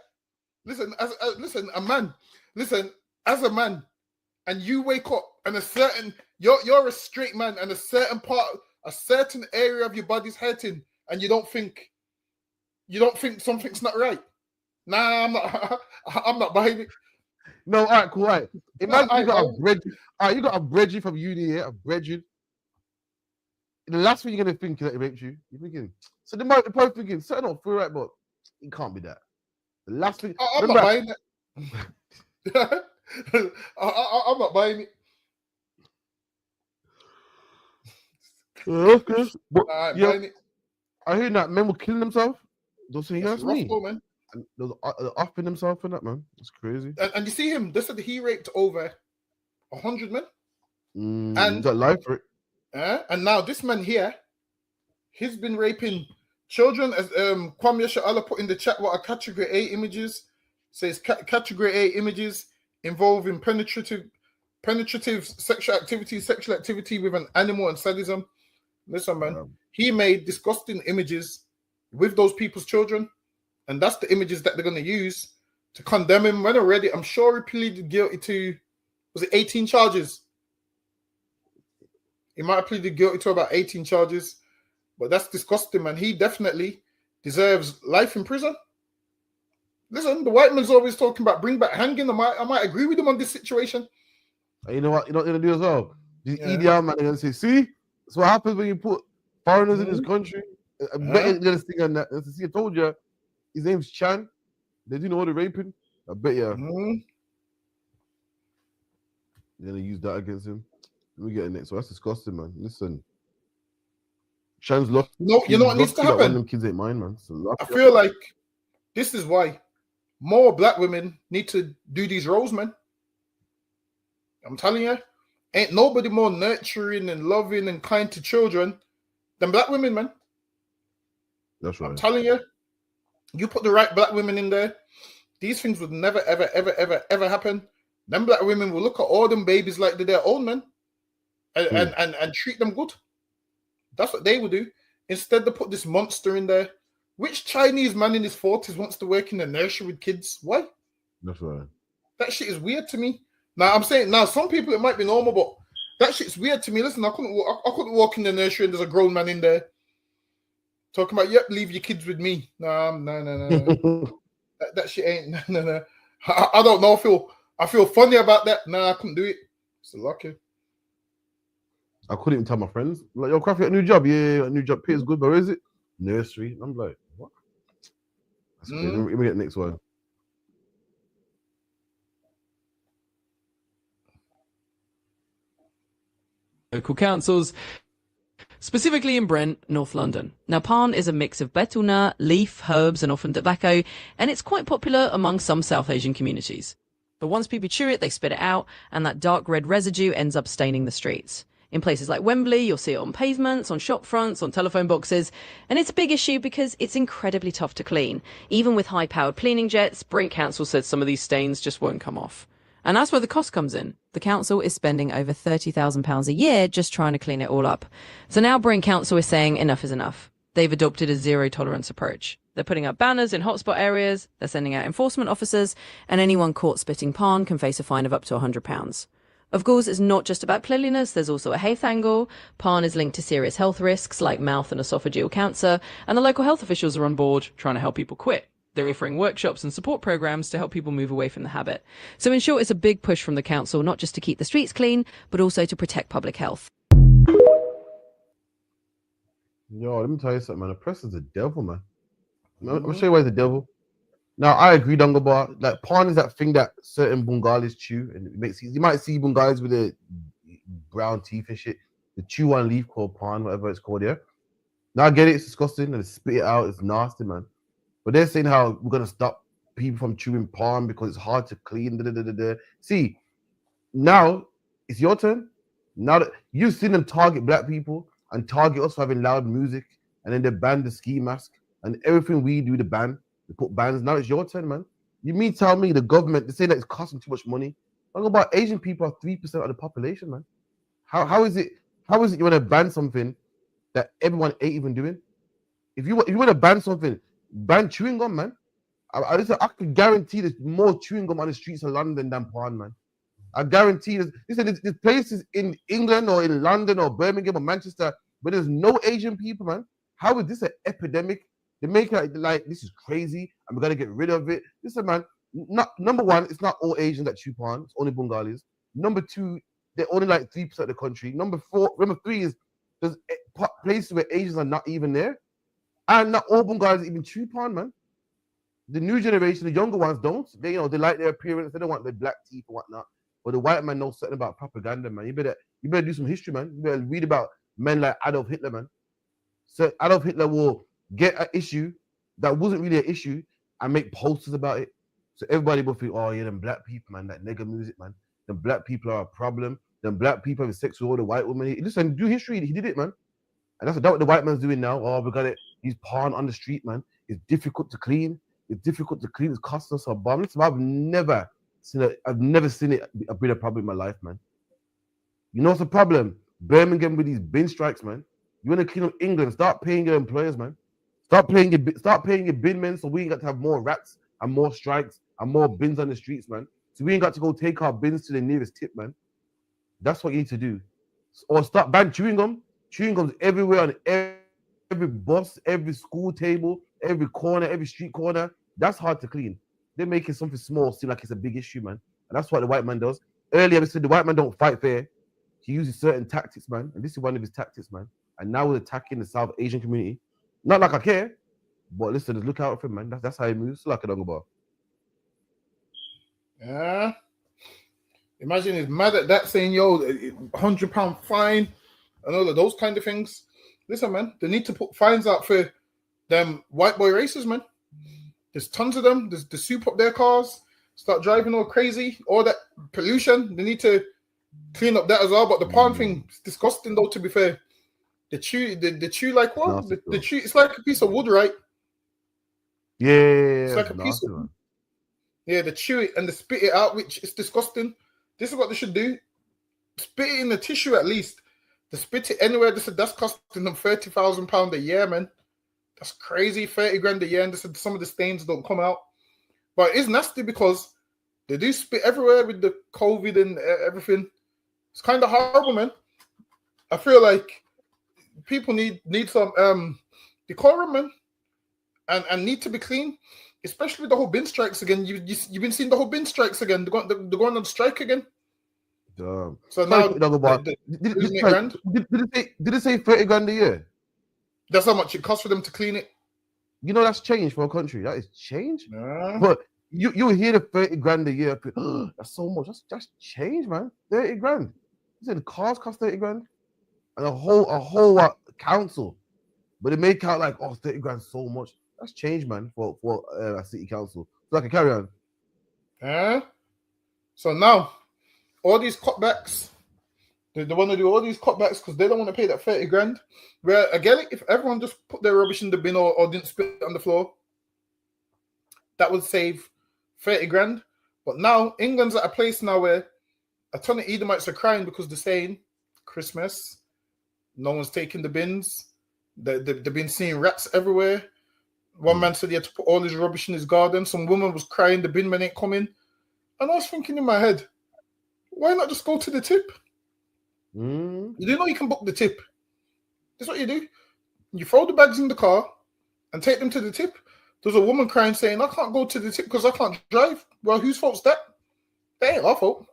Listen, as a man, and you wake up and you're a straight man and a certain area of your body's hurting, and you don't think something's not right. Nah, I'm not buying it. No, all right, cool, all right. Imagine you got a brethren from uni here, a brethren. The last thing you're gonna think that it raped you, you're thinking. So the probably thinking, something not feel right, but it can't be that. The last thing. I'm not buying it. I'm not buying it. Okay. But, buying it. I hear that men were killing themselves. Don't say That's me. rough, man. And they're offing themselves for that, man. It's crazy. And you see him. They said he raped over 100 men. And got life for it. And now this man here, he's been raping children. As Kwame Yashala put in the chat, what are category A images? Says category A images involving penetrative sexual activity with an animal and sadism. Listen, man, he made disgusting images with those people's children, and that's the images that they're going to use to condemn him. When already, I'm sure he pleaded guilty to, was it 18 charges? He might have pleaded guilty to about 18 charges, but that's disgusting, man. He definitely deserves life in prison. Listen, the white man's always talking about bring back hanging. I might agree with him on this situation. You know what? You know what they're gonna do as well? These Idi Amin, they're gonna say, see, that's what happens when you put foreigners in this country. I bet you're gonna sing on that. See, I told you, his name's Chan. They do know what they're raping. I bet you. They're gonna use that against him. Let me get in it. So that's disgusting, man. Listen, Chan's lucky. You know what needs to happen? One of them kids ain't mine, man. So I feel like this is why more black women need to do these roles, man. I'm telling you, ain't nobody more nurturing and loving and kind to children than black women, man. That's right. I'm telling you, you put the right black women in there, these things would never, ever, ever, ever, ever happen. Them black women will look at all them babies like they're their own, man, and treat them good. That's what they would do. Instead, they put this monster in there. Which Chinese man in his 40s wants to work in a nursery with kids? Why? That's right. That shit is weird to me. Now, I'm saying, some people it might be normal, but that shit's weird to me. Listen, I couldn't walk in the nursery and there's a grown man in there talking about, yep, leave your kids with me. No. that shit ain't, no. I don't know. I feel funny about that. Nah, I couldn't do it. It's lucky. I couldn't even tell my friends. Like, yo, Crafty, got a new job. Yeah, a new job pays good, but where is it? Nursery. And I'm like, what? That's crazy. Let me get the next one. Local councils, specifically in Brent, North London. Now, Pan is a mix of betel nut, leaf, herbs, and often tobacco, and it's quite popular among some South Asian communities. But once people chew it, they spit it out, and that dark red residue ends up staining the streets. In places like Wembley, you'll see it on pavements, on shop fronts, on telephone boxes, and it's a big issue because it's incredibly tough to clean. Even with high-powered cleaning jets, Brent Council said some of these stains just won't come off. And that's where the cost comes in. The council is spending over £30,000 a year just trying to clean it all up. So now Brent Council is saying enough is enough. They've adopted a zero-tolerance approach. They're putting up banners in hotspot areas, they're sending out enforcement officers, and anyone caught spitting pan can face a fine of up to £100. Of course, it's not just about cleanliness, there's also a health angle. Pan is linked to serious health risks like mouth and esophageal cancer, and the local health officials are on board trying to help people quit. They're offering workshops and support programs to help people move away from the habit. So in short, it's a big push from the council, not just to keep the streets clean, but also to protect public health. Yo, let me tell you something, man. The press is the devil, man. I'll show you why it's the devil. Now, I agree, Dungabar. Like, pan is that thing that certain Bengalis chew, and it makes you might see Bengalis with the brown teeth and shit. The chew one leaf called pan, whatever it's called, yeah. Now I get it, it's disgusting, and they spit it out, it's nasty, man. But they're saying how we're gonna stop people from chewing palm because it's hard to clean. See, now it's your turn. Now that you've seen them target black people and target us for having loud music, and then they ban the ski mask and everything we do to ban. They put bans. Now it's your turn, man. You mean tell me the government, they say that it's costing too much money? Talk about Asian people are 3% of the population, man. How is it you want to ban something that everyone ain't even doing? If you want to ban something, ban chewing gum, man. I can guarantee there's more chewing gum on the streets of London than pan, man. I guarantee this. Listen, there's places in England or in London or Birmingham or Manchester where there's no Asian people, man. How is this an epidemic? They make it like this is crazy and we're gonna get rid of it. Listen, man. Number one, it's not all Asians that chew porn. It's only Bengalis. Number two, they're only like 3% of the country. Number three is there's places where Asians are not even there, and not all Bengalis even chew porn, man. The new generation, the younger ones don't. They, you know, they like their appearance. They don't want their black teeth and whatnot. But the white man knows something about propaganda, man. You better do some history, man. You better read about men like Adolf Hitler, man. So Adolf Hitler will get an issue that wasn't really an issue and make posters about it. So everybody will think, oh yeah, them black people, man, that nigga music, man. Them black people are a problem. Them black people have sex with all the white women. Listen, do history. He did it, man. And that's what the white man's doing now. Oh, we got it. He's porn on the street, man. It's difficult to clean. It's difficult to clean. It's costing us a bomb. Listen, I've never seen it be a problem in my life, man. You know what's the problem? Birmingham with these bin strikes, man. You want to clean up England? Start paying your employers, man. Start paying your bin men, so we ain't got to have more rats and more strikes and more bins on the streets, man. So we ain't got to go take our bins to the nearest tip, man. That's what you need to do. Or start ban chewing gum. Chewing gums everywhere on every bus, every school table, every corner, every street corner. That's hard to clean. They're making something small seem like it's a big issue, man. And that's what the white man does. Earlier, I said the white man don't fight fair. He uses certain tactics, man. And this is one of his tactics, man. And now we're attacking the South Asian community. Not like I care, but listen, just look out for him, man. That's how he moves. Like a dongle bar. Yeah. Imagine he's mad at that, saying, yo, £100 fine and all of those kind of things. Listen, man, they need to put fines out for them white boy races, man. There's tons of them. They soup up their cars, start driving all crazy, all that pollution. They need to clean up that as well. But the porn thing is disgusting, though, to be fair. They chew like what? The chew, it's like a piece of wood, right? Yeah. It's like a piece of wood. Yeah, they chew it and they spit it out, which is disgusting. This is what they should do. Spit it in the tissue at least. They spit it anywhere. They said that's costing them £30,000 a year, man. That's crazy. 30 grand a year. And they said some of the stains don't come out. But it's nasty because they do spit everywhere with the COVID and everything. It's kind of horrible, man. I feel like people need some decorum, man. And need to be clean. Especially with the whole bin strikes again. You've been seeing the whole bin strikes again. They're going on strike again. Damn. So now, did it say 30 grand a year? That's how much it costs for them to clean it. You know that's change for a country. That is change. Yeah. But you hear the 30 grand a year. That's so much. That's change, man. 30 grand. You said the cars cost 30 grand, and a whole council. But they make out like 30 grand so much. That's change, man, for a city council. So I can carry on. Yeah. So now, all these cutbacks, they want to do all these cutbacks because they don't want to pay that 30 grand. Where, again, if everyone just put their rubbish in the bin or didn't spit it on the floor, that would save 30 grand. But now, England's at a place now where a ton of Edomites are crying because they're saying, Christmas, no one's taking the bins. They've been seeing rats everywhere. One man said he had to put all his rubbish in his garden. Some woman was crying the bin men ain't coming. And I was thinking in my head, why not just go to the tip? You do know you can book the tip. That's what you do. You throw the bags in the car and take them to the tip. There's a woman crying saying, I can't go to the tip because I can't drive. Well, whose fault's that? That ain't our fault.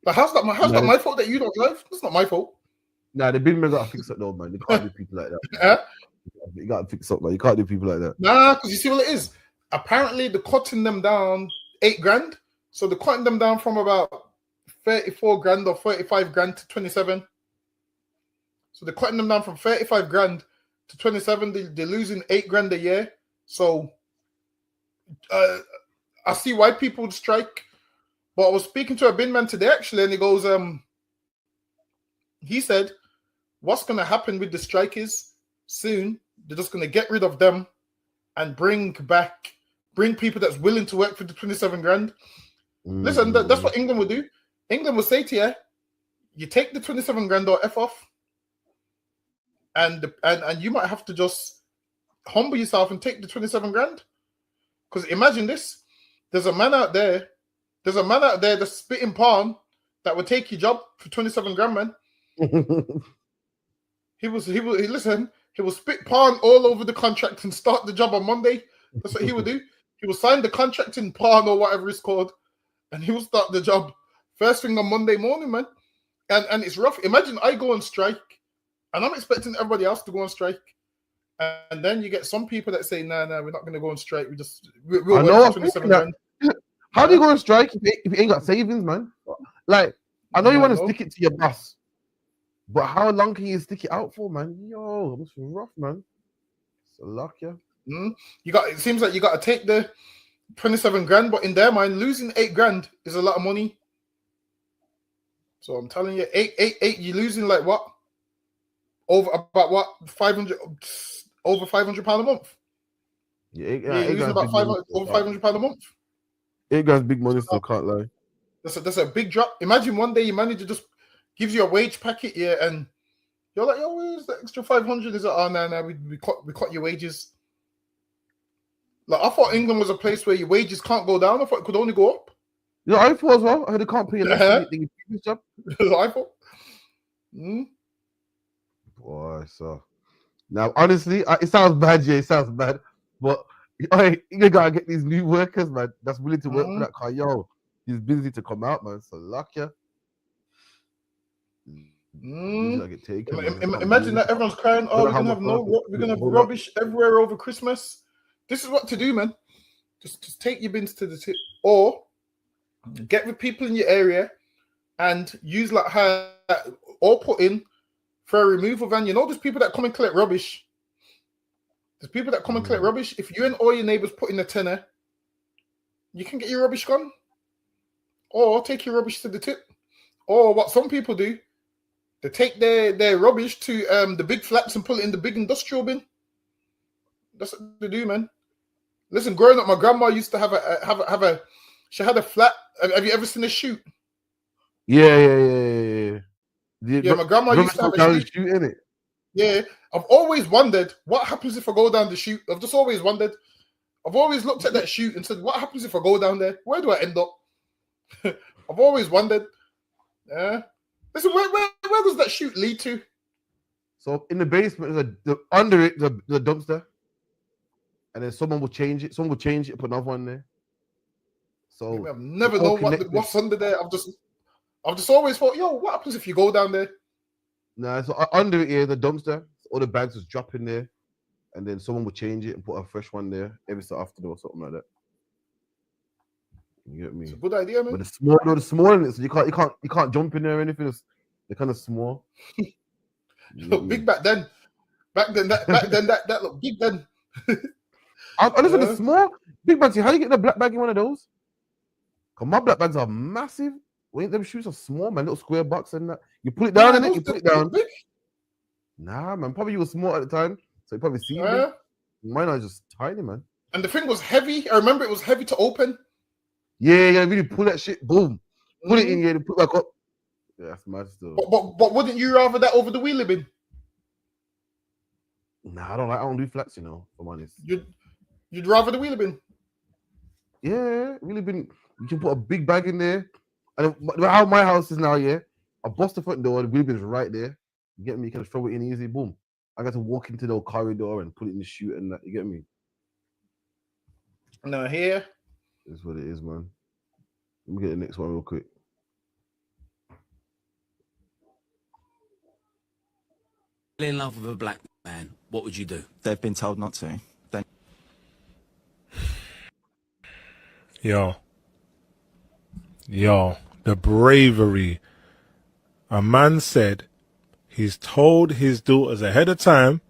But how's that my fault that you don't drive? That's not my fault. Nah, the bin men got to fix it though, man. They can't do people like that. You got to fix up, man. You can't do people like that. Nah, because you see what it is. Apparently, they're cutting them down 8 grand. So they're cutting them down from about 34 grand or 35 grand to 27. So they're cutting them down from 35 grand to 27. They're losing 8 grand a year. So I see why people would strike. But I was speaking to a bin man today, actually, and he goes, he said, what's going to happen with the strikers soon, they're just going to get rid of them and bring people that's willing to work for the 27 grand. Listen, that's what England would do. England would say to you, you take the 27 grand or F off, and you might have to just humble yourself and take the 27 grand. Because imagine this, there's a man out there There's a man out there that's spitting palm that would take your job for 27 grand, man. He will spit palm all over the contract and start the job on Monday. That's what he would do. He will sign the contract in palm or whatever it's called, and he will start the job first thing on Monday morning, man. And it's rough. Imagine I go on strike, and I'm expecting everybody else to go on strike. And then you get some people that say, nah, we're not going to go on strike. We'll work for 27 grand. How do you go on strike if you ain't got savings, man? Like, I know you want to stick it to your boss, but how long can you stick it out for, man? Yo, it's rough, man. It's a luck, yeah. It seems like you got to take the 27 grand, but in their mind, losing 8 grand is a lot of money. So I'm telling you, eight, you're losing like what? Over 500 £500 a month. Yeah, you're losing about over £500 a month. 8 grand's big money, still can't lie. That's a big drop. Imagine one day your manager just gives you a wage packet, and you're like, yo, where's the extra 500? Is it? Oh, no, we cut your wages. Like, I thought England was a place where your wages can't go down. I thought it could only go up. Yeah, I thought as well. I heard they can't pay you less than your job. I thought. Boy, so now honestly, it sounds bad, yeah, it sounds bad, but you gotta get these new workers, man, that's willing to work for that car. Yo, he's busy to come out, man. So luck, yeah. Get taken, imagine that everyone's crying. Oh, we're gonna have rubbish everywhere over Christmas. This is what to do, man. Just take your bins to the tip, or get with people in your area and use like her, or put in for a removal van. You know, there's people that come and collect rubbish. There's people that come and collect rubbish. If you and all your neighbors put in a tenner, you can get your rubbish gone. Or take your rubbish to the tip. Or what some people do, they take their rubbish to the big flats and put it in the big industrial bin. That's what they do, man. Listen, growing up, my grandma used to have a she had a flat. Have you ever seen a chute? Yeah. Yeah, my grandma used to have a chute in it. Yeah, I've always wondered what happens if I go down the chute. I've just always wondered. I've always looked at that chute and said, what happens if I go down there? Where do I end up? I've always wondered. Yeah. Listen, where does that chute lead to? So in the basement, under it, the dumpster. And then someone will change it. Someone will change it, put another one there. So I've never known what's under there. I've just always thought, yo, what happens if you go down there? Nah, so under it here, the dumpster, all the bags just drop in there, and then someone will change it and put a fresh one there every so often or something like that. You get me? It's a good idea, man. But the small in it, so you can't jump in there or anything. They're kind of small. Look big back then. That looked big then. Honestly, the small big bags. How do you get the black bag in one of those? Cause my black bags are massive. Wait, them shoes are small, man. Little square box and that. You put it down in it. You put it down. Nah, man. Probably you were small at the time, so you probably see me. Mine are just tiny, man. And the thing was heavy. I remember it was heavy to open. Yeah, you really pull that shit. Boom. Put it in here. Put it back up. Yeah, that's mad still. But wouldn't you rather that over the wheelie bin? Nah, I don't do flats, you know. If I'm honest. You'd rather the wheelie bin? Yeah, wheelie bin. You can put a big bag in there. And how my house is now, yeah, I bust the front door, the wheel bin's right there. You get me? You can throw it in easy, boom. I got to walk into the corridor and put it in the chute and that. You get me? No, here. That's what it is, man. Let me get the next one real quick. In love with a black man, what would you do? They've been told not to. Yo, the bravery. A man said he's told his daughters ahead of time,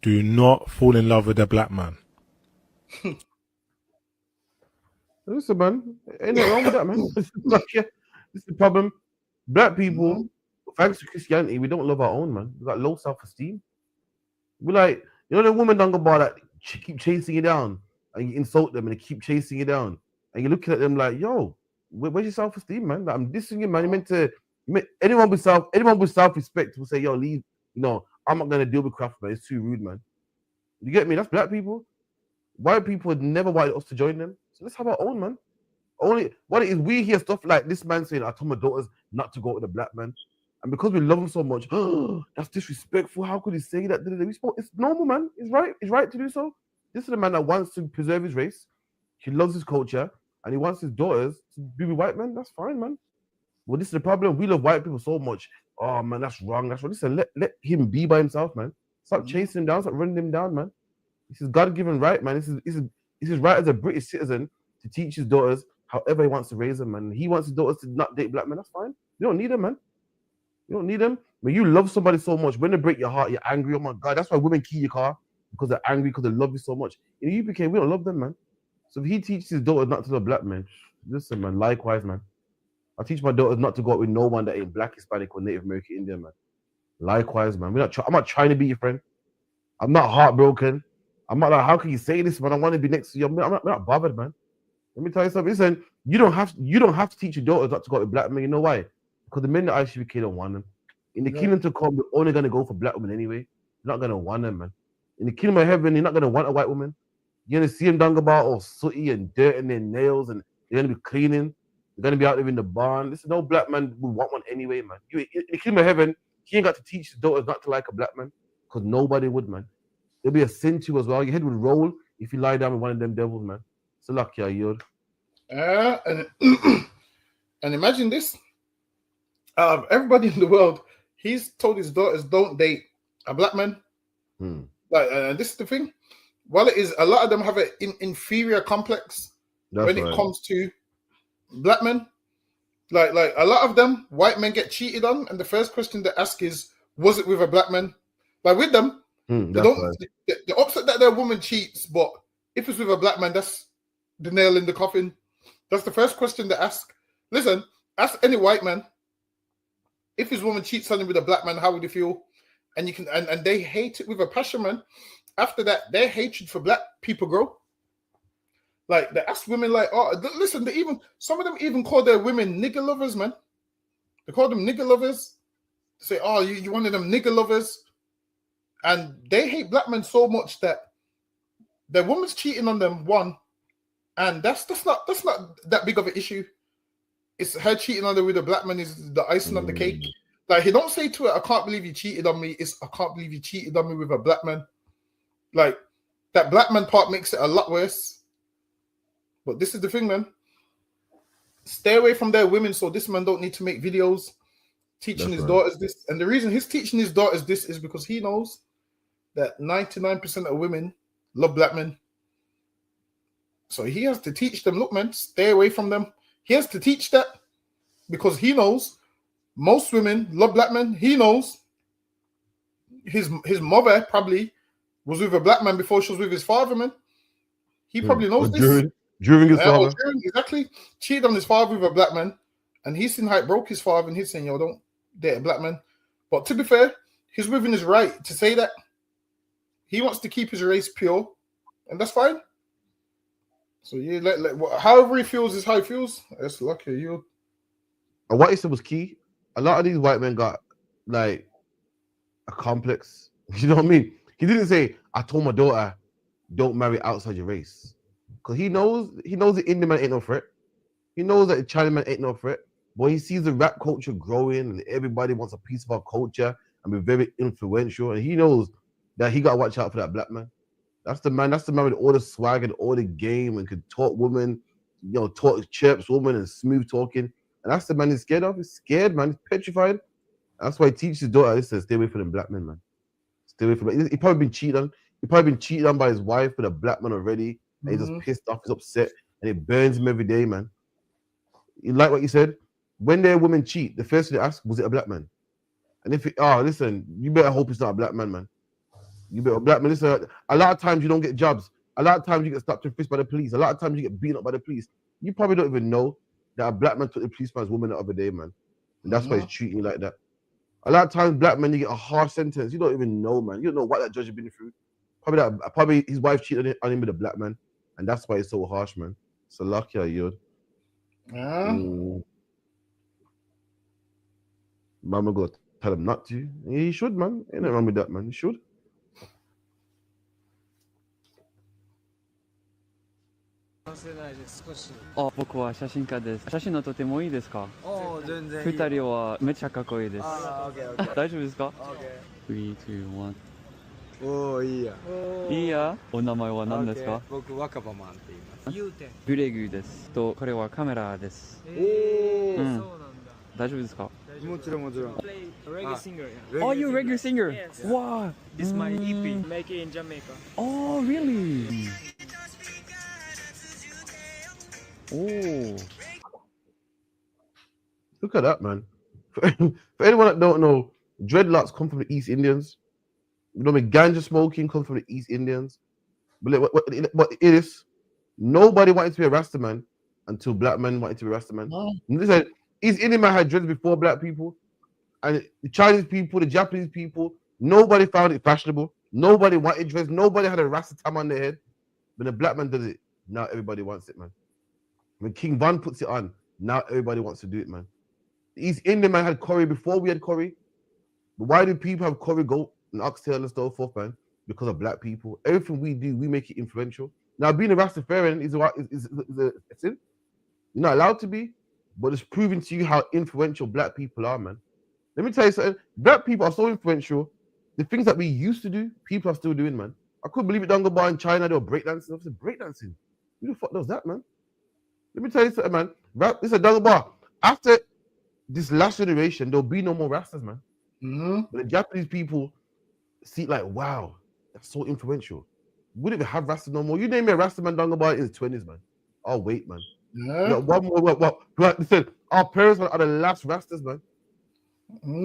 do not fall in love with a black man. Listen, man, ain't nothing wrong with that, man. This is the problem. Black people, thanks to Christianity, we don't love our own, man. We got low self-esteem. We like, you know, the woman down the bar that keep chasing you down, and you insult them, and they keep chasing you down, and you're looking at them like, yo, where's your self-esteem, man? Like, I'm dissing you, man. You meant to. Anyone with self-respect will say, yo, leave. You know, I'm not gonna deal with craft, man. It's too rude, man. You get me? That's black people. White people would never wanted us to join them. So let's have our own, man. Only what it is, we hear stuff like this man saying, I told my daughters not to go with a black man. And because we love him so much, that's disrespectful. How could he say that? It's normal, man. It's right to do so. This is a man that wants to preserve his race. He loves his culture, and he wants his daughters to be with white men. That's fine, man. Well, this is the problem. We love white people so much. Oh man, that's wrong. That's wrong. Listen, let him be by himself, man. Stop chasing him down. Stop running him down, man. This is God-given right, man. This is his right as a British citizen to teach his daughters however he wants to raise them, man. He wants his daughters to not date black men. That's fine. You don't need them, man. You don't need them. When you love somebody so much, when they break your heart, you're angry. Oh my God, that's why women key your car, because they're angry, because they love you so much. In the UK, we don't love them, man. So if he teaches his daughters not to love black men, listen, man, likewise, man. I teach my daughters not to go out with no one that ain't black, Hispanic, or Native American Indian, man. Likewise, man. I'm not trying to be your friend. I'm not heartbroken. I'm not like, how can you say this, man? I want to be next to you. I'm not bothered, man. Let me tell you something. Listen, you don't have to teach your daughters not to go out with black men. You know why? Because the men that ICBK don't want them. In the kingdom to come, we're only going to go for black women anyway. You're not going to want them, man. In the kingdom of heaven, you're not going to want a white woman. You're going to see them down about all sooty and dirt in their nails, and they're going to be cleaning. They're going to be out there in the barn. Listen, no black man would want one anyway, man. In the kingdom of heaven, he ain't got to teach his daughters not to like a black man, because nobody would, man. There'll be a sin to you as well. Your head would roll if you lie down with one of them devils, man. So lucky, you're. And imagine this. Everybody in the world, he's told his daughters don't date a black man. Like, this is the thing. Well, it is, a lot of them have an inferior complex when it comes to black men. Like a lot of them, white men get cheated on, and the first question they ask is, was it with a black man? Like with them, they're upset that their woman cheats, but if it's with a black man, that's the nail in the coffin. That's the first question they ask. Listen, ask any white man, if his woman cheats on him with a black man, how would he feel? And you can, and they hate it with a passion, man. After that, their hatred for black people grow. Like, they ask women, like, oh, listen, some of them even call their women nigger lovers, man. They call them nigger lovers. They say, oh, you one of them nigger lovers. And they hate black men so much that their woman's cheating on them, one, and that's not that big of an issue. It's her cheating on her with a black man is the icing on the cake. Like, he don't say to her, I can't believe you cheated on me. It's, I can't believe you cheated on me with a black man. Like, that black man part makes it a lot worse. But this is the thing, man. Stay away from their women, so this man don't need to make videos teaching his daughters this. And the reason he's teaching his daughters this is because he knows that 99% of women love black men. So he has to teach them, look, man, stay away from them. He has to teach that because he knows most women love black men. He knows his mother probably was with a black man before she was with his father, man. He probably knows this. During his father. Exactly. Cheated on his father with a black man. And he's seen how it broke his father, and he's saying, yo, don't date a black man. But to be fair, he's within his right to say that. He wants to keep his race pure, and that's fine. So yeah, however he feels is how he feels. That's lucky you. And what he said was key. A lot of these white men got like a complex. You know what I mean? He didn't say, I told my daughter, don't marry outside your race. Because he knows the Indian man ain't no threat. He knows that the Chinaman ain't no threat. But he sees the rap culture growing and everybody wants a piece of our culture and be very influential. And he knows that he got to watch out for that black man. That's the man with all the swag and all the game and could talk women, talk chirps women and smooth talking. And that's the man he's scared of. He's scared, man. He's petrified. That's why he teaches his daughter, listen, stay away from them black men, man. Stay away from them. He probably been cheated on. He probably been cheated on by his wife with a black man already. And he's just pissed off, he's upset, and it burns him every day, man. You like what you said? When their women cheat, the first thing they ask, was it a black man? And if listen, you better hope it's not a black man, man. You better, black man, listen, a lot of times you don't get jobs. A lot of times you get stopped and frisked by the police. A lot of times you get beaten up by the police. You probably don't even know that a black man took the policeman's woman the other day, man. And that's why he's treating you like that. A lot of times, black men, you get a harsh sentence. You don't even know, man. You don't know what that judge has been through. Probably his wife cheated on him with a black man. And that's why it's so harsh, man. So lucky are you. Mama go tell him not to. He should, man. Ain't nothing wrong with that, man. He should. あ、僕は写真家です。写真のとてもいいですか？全然いいよ。二人はめっちゃかっこいいです。オッケーオッケー。大丈夫ですか？ OK。 3、2、1。おー、いいや。いいや。お名前は何ですか？僕、若葉マンって言います。言うて。グレグです。と、これはカメラです。おー、うんそうなんだ。大丈夫ですか？もちろんもちろん。Reggae singer. Oh, you're a reggae singer? Yes. Wow. This is my EP. Make it in Jamaica. Oh, really? Oh. Look at that, man. For anyone that don't know, dreadlocks come from the East Indians. You know, ganja smoking comes from the East Indians. But it is, nobody wanted to be a Rasta man until black men wanted to be a Rasta man. Oh. Listen, East Indian man had dreads before black people, and the Chinese people, the Japanese people, nobody found it fashionable. Nobody wanted dreads. Nobody had a Rasta tam on their head. When the black man does it, now everybody wants it, man. When King Von puts it on, now everybody wants to do it, man. The East Indian man had curry before we had curry. But why do people have curry goat and oxtail and so forth, man? Because of black people. Everything we do, we make it influential. Now, being a Rastafarian is a sin. You're not allowed to be, but it's proving to you how influential black people are, man. Let me tell you something. Black people are so influential. The things that we used to do, people are still doing, man. I couldn't believe it. Dunga Bar in China, they were breakdancing. I said, breakdancing? Who the fuck does that, man? Let me tell you something, man. This is a Dunga Bar. After this last generation, there'll be no more Rastas, man. But the Japanese people see it like, wow, that's so influential. Wouldn't even have Rastas no more. You name me a Rasta man Dunga Bar in his 20s, man. Oh, wait, man. Yeah. One more. Like they said, our parents are the last Rastas, man.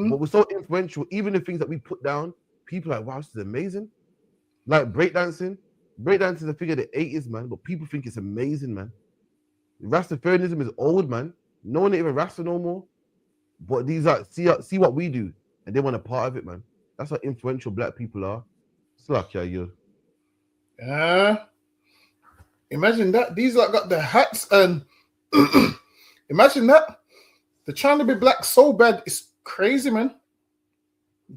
But we're so influential. Even the things that we put down, people are like, wow, this is amazing. Like breakdancing. Breakdancing is a thing of the 80s, man. But people think it's amazing, man. Rastafarianism is old, man. No one ain't even Rasta no more. But these are see what we do, and they want a part of it, man. That's how influential black people are. It's like you. Yeah. Imagine that. These like got the hats and imagine that. They're trying to be black so bad. It's crazy, man.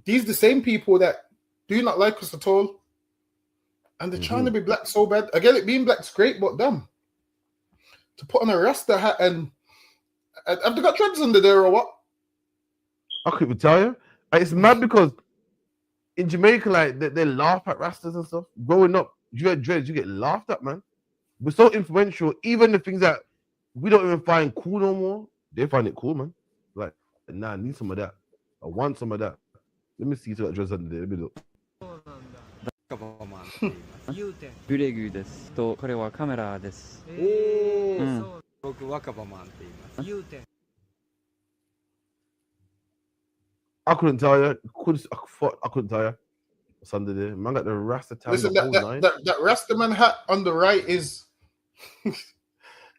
These the same people that do not like us at all. And they're trying to be black so bad. I get it, being black's great, but damn. To put on a Rasta hat and have they got dreads under there or what? I couldn't tell you. It's mad because in Jamaica, like they laugh at Rastas and stuff. Growing up, you had dreads, you get laughed at, man. We're so influential. Even the things that we don't even find cool no more, they find it cool, man. Like, nah, I need some of that. I want some of that. Let me see that dreads under there. Let me look. グレグですと、これはカメラです。僕、若葉マンって言います。言うて。I couldn't tell you. I couldn't tell you. What's under there? Man got the Rasta tag. Listen, that Rasta man hat on the right is.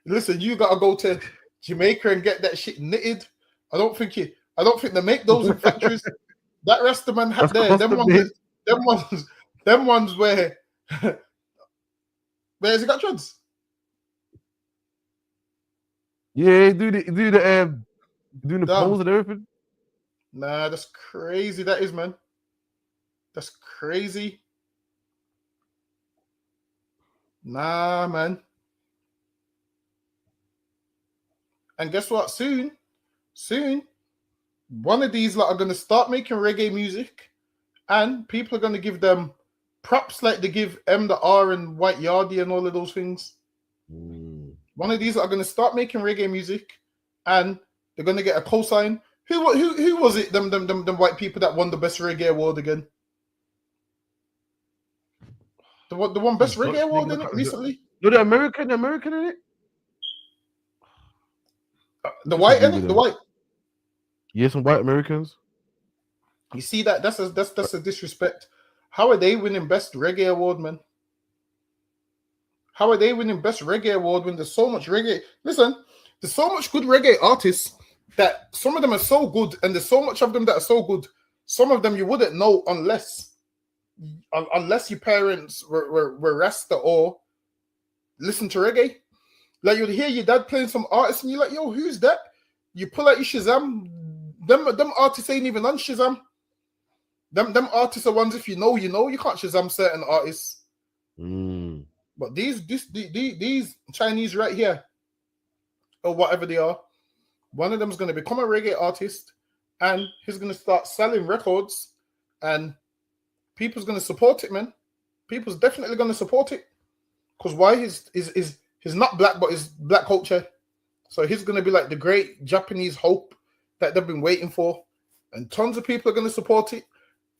Listen, you gotta go to Jamaica and get that shit knitted. I don't think they make those in factories. That Rasta man hat there, them ones where where's it got dreads? Yeah, do the pose and everything. Nah, that's crazy. That is, man. That's crazy. Nah, man. And guess what? Soon, one of these lot are gonna start making reggae music, and people are gonna give them props like they give M the R and White Yardie and all of those things. One of these are gonna start making reggae music, and they're gonna get a cosign. Who was it? Them white people that won the best reggae award again? The one best reggae award in it recently? No, the American in it. The white in it. The white. Yeah, some white Americans. You see that? That's a disrespect. How are they winning best reggae award, man? How are they winning best reggae award when there's so much reggae? Listen, there's so much good reggae artists that some of them are so good, and there's so much of them that are so good. Some of them you wouldn't know unless your parents were Rasta or listen to reggae. Like you'd hear your dad playing some artist, and you're like, "Yo, who's that?" You pull out your Shazam. Them artists ain't even on Shazam. Them artists are ones if you know. You can't Shazam certain artists. You But these Chinese right here, or whatever they are, one of them is going to become a reggae artist, and he's going to start selling records, and people's going to support it, man. People's definitely going to support it. Because why? He's not black, but he's black culture. So he's going to be like the great Japanese hope that they've been waiting for. And tons of people are going to support it.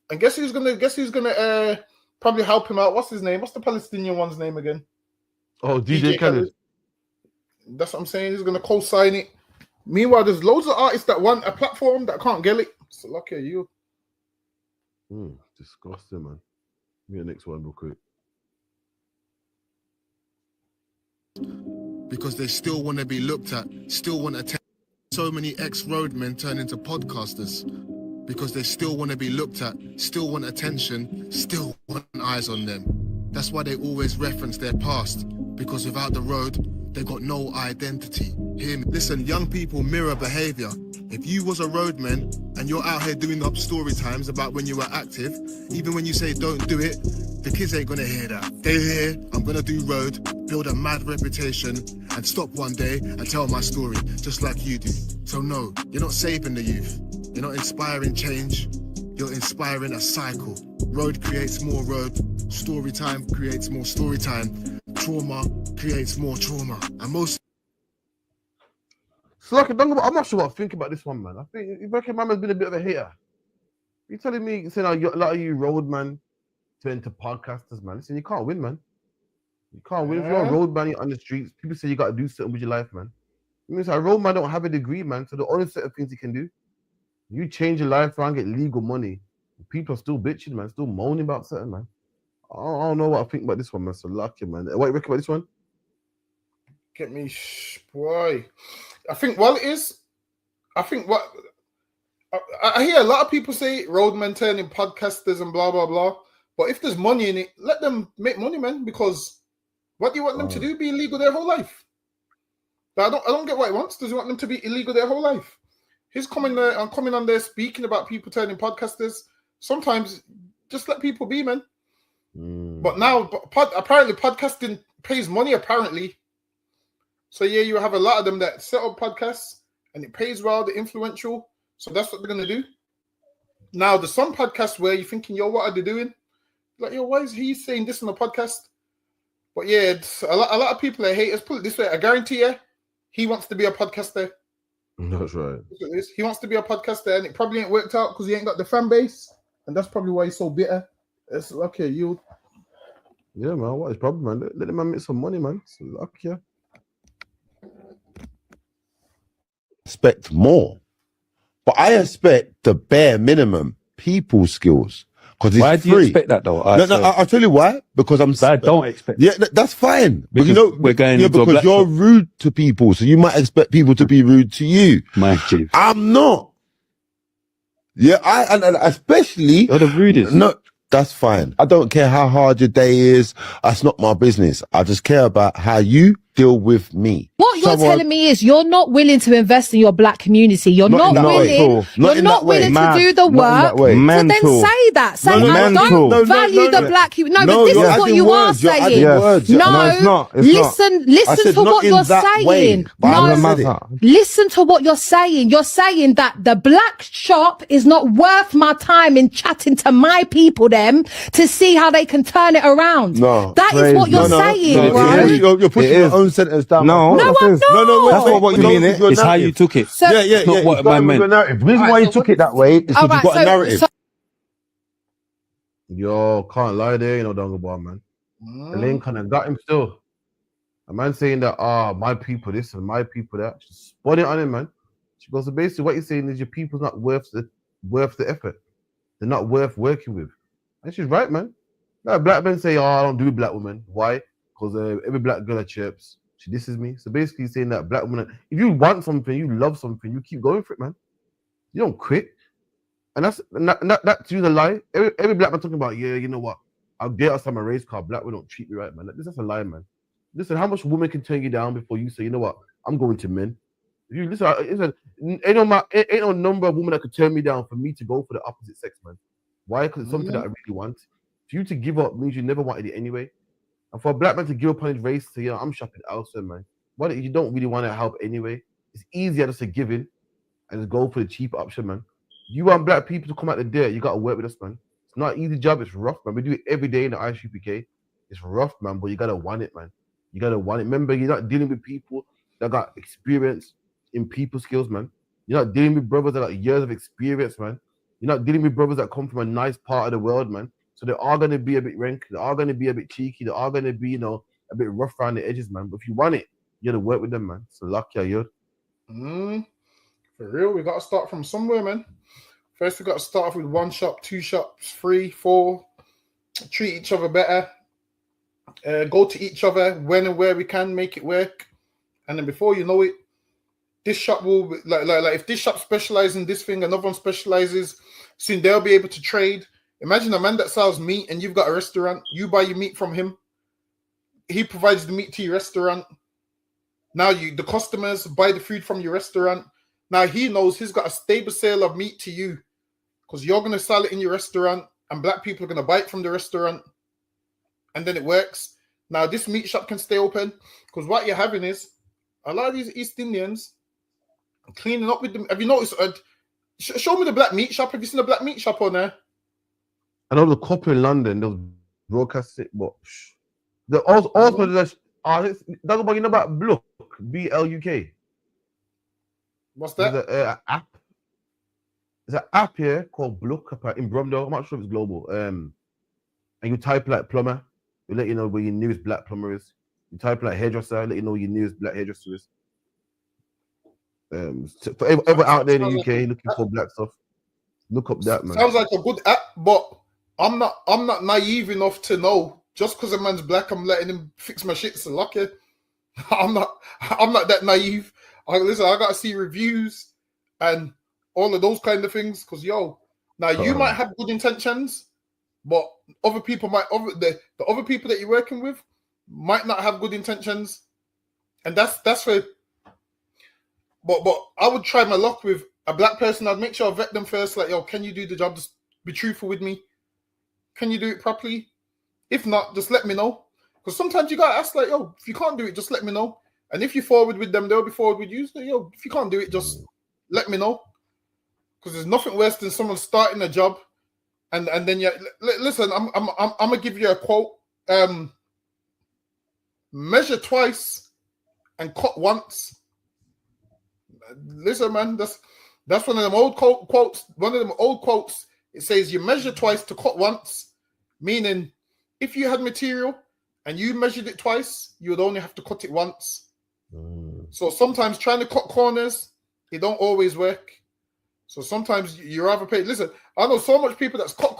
And guess who's going to probably help him out? What's his name? What's the Palestinian one's name again? Oh, DJ Khaled. That's what I'm saying. He's going to co-sign it. Meanwhile, there's loads of artists that want a platform that can't get it. So lucky you. Disgusting, man. Give me the next one real quick. Because they still want to be looked at, still want attention. So many ex-roadmen turn into podcasters because they still want to be looked at, still want attention, still want eyes on them. That's why they always reference their past, because without the road, they got no identity. Hear me? Listen, young people mirror behavior. If you was a roadman and you're out here doing up story times about when you were active, even when you say don't do it, the kids ain't gonna hear that. They hear, I'm gonna do road, build a mad reputation, and stop one day and tell my story, just like you do. So no, you're not saving the youth. You're not inspiring change. You're inspiring a cycle. Road creates more road. Story time creates more story time. Trauma creates more trauma. And most... So like, I'm not sure what I think about this one, man. I think Rebecca Mama's been a bit of a hater. You telling me, saying a lot of you roadman turn into podcasters, man. Listen, you can't win, man. You can't win. If you're a roadman, you're on the streets, people say you got to do something with your life, man. It means a roadman don't have a degree, man. So the only set of things he can do, you change your life around, get legal money. People are still bitching, man. Still moaning about something, man. I don't know what I think about this one, man. So lucky, man. What do you reckon about this one? Get me, boy. I think what I hear a lot of people say roadmen turning podcasters and blah blah blah. But if there's money in it, let them make money, man. Because what do you want them to do? Be illegal their whole life? But I don't get what he wants. Does he want them to be illegal their whole life? He's coming there and coming on there speaking about people turning podcasters. Sometimes just let people be, man. But now, apparently, podcasting pays money. Apparently, so yeah, you have a lot of them that set up podcasts and it pays well. They're influential, so that's what they're gonna do. Now, there's some podcasts where you're thinking, yo, what are they doing? Like, yo, why is he saying this on a podcast? But yeah, it's a lot of people are haters. Put it this way, I guarantee you, he wants to be a podcaster. That's right. He wants to be a podcaster, and it probably ain't worked out because he ain't got the fan base, and that's probably why he's so bitter. It's lucky you. Yeah, man. What is the problem, man? Let the man make some money, man. So lucky, yeah. Expect more, but I expect the bare minimum people skills. Because why do you expect that though? I'll tell you why. Because I don't expect. Yeah, that's fine. Because you know, we're going. Yeah, because you're rude to people, so you might expect people to be rude to you. My chief. I'm not. Yeah, and especially you're the rudest. No, that's fine. I don't care how hard your day is. That's not my business. I just care about how you deal with me. What you're telling me is you're not willing to invest in your black community. You're not willing. You're not willing to do the work. So then say that. Say I don't value the black community. No, but this is what you are saying. No, listen to what you're saying. No, listen to what you're saying. You're saying that the black shop is not worth my time in chatting to my people them to see how they can turn it around. No, that is what you're saying, bro. You're pushing your own sentence down. No, I'm not. That's not what you mean. It's how you took it. So, yeah. Not what I meant. The reason why you took it that way is because you've got a narrative. Yo, can't lie there, you know, Dongabar, man. Elaine kind of got him still. A man saying that, my people this and my people that. She spun it on him, man. She goes, so basically what you're saying is your people's not worth the effort. They're not worth working with. And she's right, man. Like black men say, I don't do black women. Why? Because every black girl at chirps, she disses me. So basically saying that black woman, if you want something, you love something, you keep going for it, man. You don't quit. And that's to you the lie. Every black man talking about, yeah, you know what? I'll get us on my race car. Black women don't treat me right, man. That's a lie, man. Listen, how much woman can turn you down before you say, you know what? I'm going to men. If you listen, ain't no number of women that could turn me down for me to go for the opposite sex, man. Why? Because it's something that I really want. For you to give up means you never wanted it anyway. And for a black man to give up on his race, to I'm shopping elsewhere, man. What you don't really want to help anyway? It's easier just to give in and just go for the cheap option, man. You want black people to come out the dirt, you gotta work with us, man. It's not an easy job, it's rough, man. We do it every day in the ISUPK. It's rough, man, but you gotta want it, man. You gotta want it. Remember, you're not dealing with people that got experience in people skills, man. You're not dealing with brothers that got years of experience, man. You're not dealing with brothers that come from a nice part of the world, man. So they are gonna be a bit rank, they are gonna be a bit cheeky, they are gonna be, a bit rough around the edges, man. But if you want it, you gotta work with them, man. So lucky you. For real, we gotta start from somewhere, man. First, we gotta start off with 1 shop, 2 shops, 3, 4. Treat each other better. Go to each other when and where we can, make it work. And then before you know it, this shop will be, like if this shop specializes in this thing, another one specializes, soon they'll be able to trade. Imagine a man that sells meat and you've got a restaurant. You buy your meat from him. He provides the meat to your restaurant. Now the customers buy the food from your restaurant. Now he knows he's got a stable sale of meat to you because you're going to sell it in your restaurant and black people are going to buy it from the restaurant. And then it works. Now this meat shop can stay open because what you're having is a lot of these East Indians cleaning up with them. Have you noticed? Show me the black meat shop. Have you seen the black meat shop on there? I know the couple in London, those broadcast it, but also that's what you know about Bluk, BLUK. What's that? There's an app. There's an app here called Bluk in Bromdale. I'm not sure if it's global. And you type like plumber, it'll let you know where your nearest black plumber is. You type like hairdresser, let you know where your nearest black hairdresser is. For everyone out there in the UK looking for black stuff, look up that, man. Sounds like a good app, but I'm not naive enough to know just because a man's black, I'm letting him fix my shit. So lucky. I'm not that naive. I gotta see reviews and all of those kind of things. Because you might have good intentions, but other people the other people that you're working with might not have good intentions, and that's where. But I would try my luck with a black person. I'd make sure I vet them first. Like, can you do the job? Just be truthful with me. Can you do it properly? If not, just let me know. Because sometimes you gotta ask, like, if you can't do it, just let me know. And if you forward with them, they'll be forward with you. So, if you can't do it, just let me know. Because there's nothing worse than someone starting a job, and then listen. I'm gonna give you a quote. Measure twice and cut once. Listen, man, that's one of them old quotes. One of them old quotes. It says you measure twice to cut once, meaning if you had material and you measured it twice, you would only have to cut it once. So sometimes trying to cut corners, it don't always work. So sometimes you rather pay. Listen, I know so much people that's cut.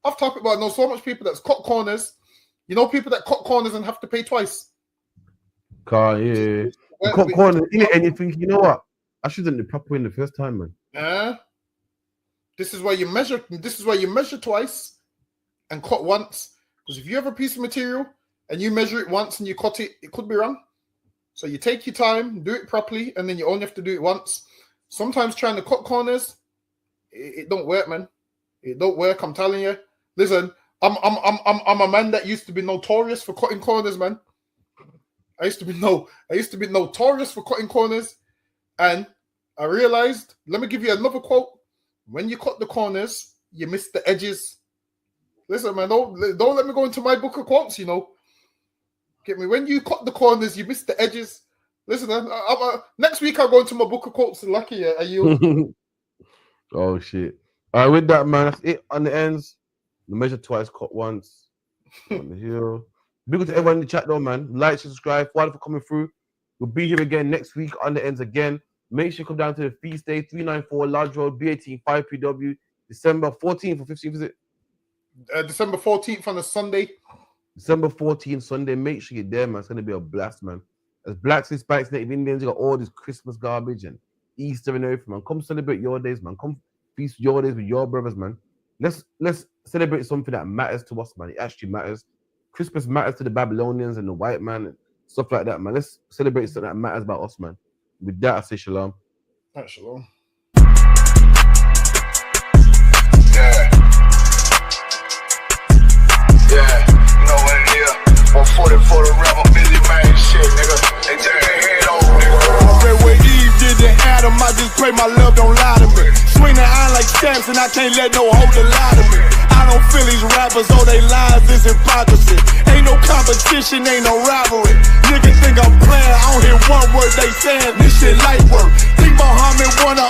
Off topic, but I know so much people that's cut corners. You know, people that cut corners and have to pay twice. Cut corners, and you think, you know what? I should have done it proper in the first time, man. This is why you measure. This is why you measure twice and cut once. Because if you have a piece of material and you measure it once and you cut it, it could be wrong. So you take your time, do it properly, and then you only have to do it once. Sometimes trying to cut corners, it don't work, man. It don't work. I'm telling you. Listen, I'm a man that used to be notorious for cutting corners, man. I used to be notorious for cutting corners, and I realized. Let me give you another quote. When you cut the corners, you miss the edges. Listen, man, don't let me go into my book of quotes. Get me? When you cut the corners, you miss the edges. Listen, next week I'll go into my book of quotes. Lucky, are you? Oh shit! All right, with that, man, that's it on the ends. The measure twice, cut once. On the hill. Big up to everyone in the chat, though, man. Like, subscribe, follow for coming through. We'll be here again next week on the ends again. Make sure you come down to the feast day, 394 Lodge Road, B18 5PW, December 14th or 15th, is it? December 14th on a Sunday. December 14th, Sunday. Make sure you're there, man. It's going to be a blast, man. As Blacks, Hispanics, Native Indians, you got all this Christmas garbage and Easter and everything, man. Come celebrate your days, man. Come feast your days with your brothers, man. Let's celebrate something that matters to us, man. It actually matters. Christmas matters to the Babylonians and the white man and stuff like that, man. Let's celebrate something that matters about us, man. With that, I say shalom. Shalom. Yeah, you know what it is. I just pray my love don't lie to me. Swing the iron like stamps and I can't let no holder lie to me. I don't feel these rappers, oh they lies is hypocrisy. Ain't no competition, ain't no rivalry. Niggas think I'm playing, I don't hear one word they saying, this shit light work. Think Muhammad wanna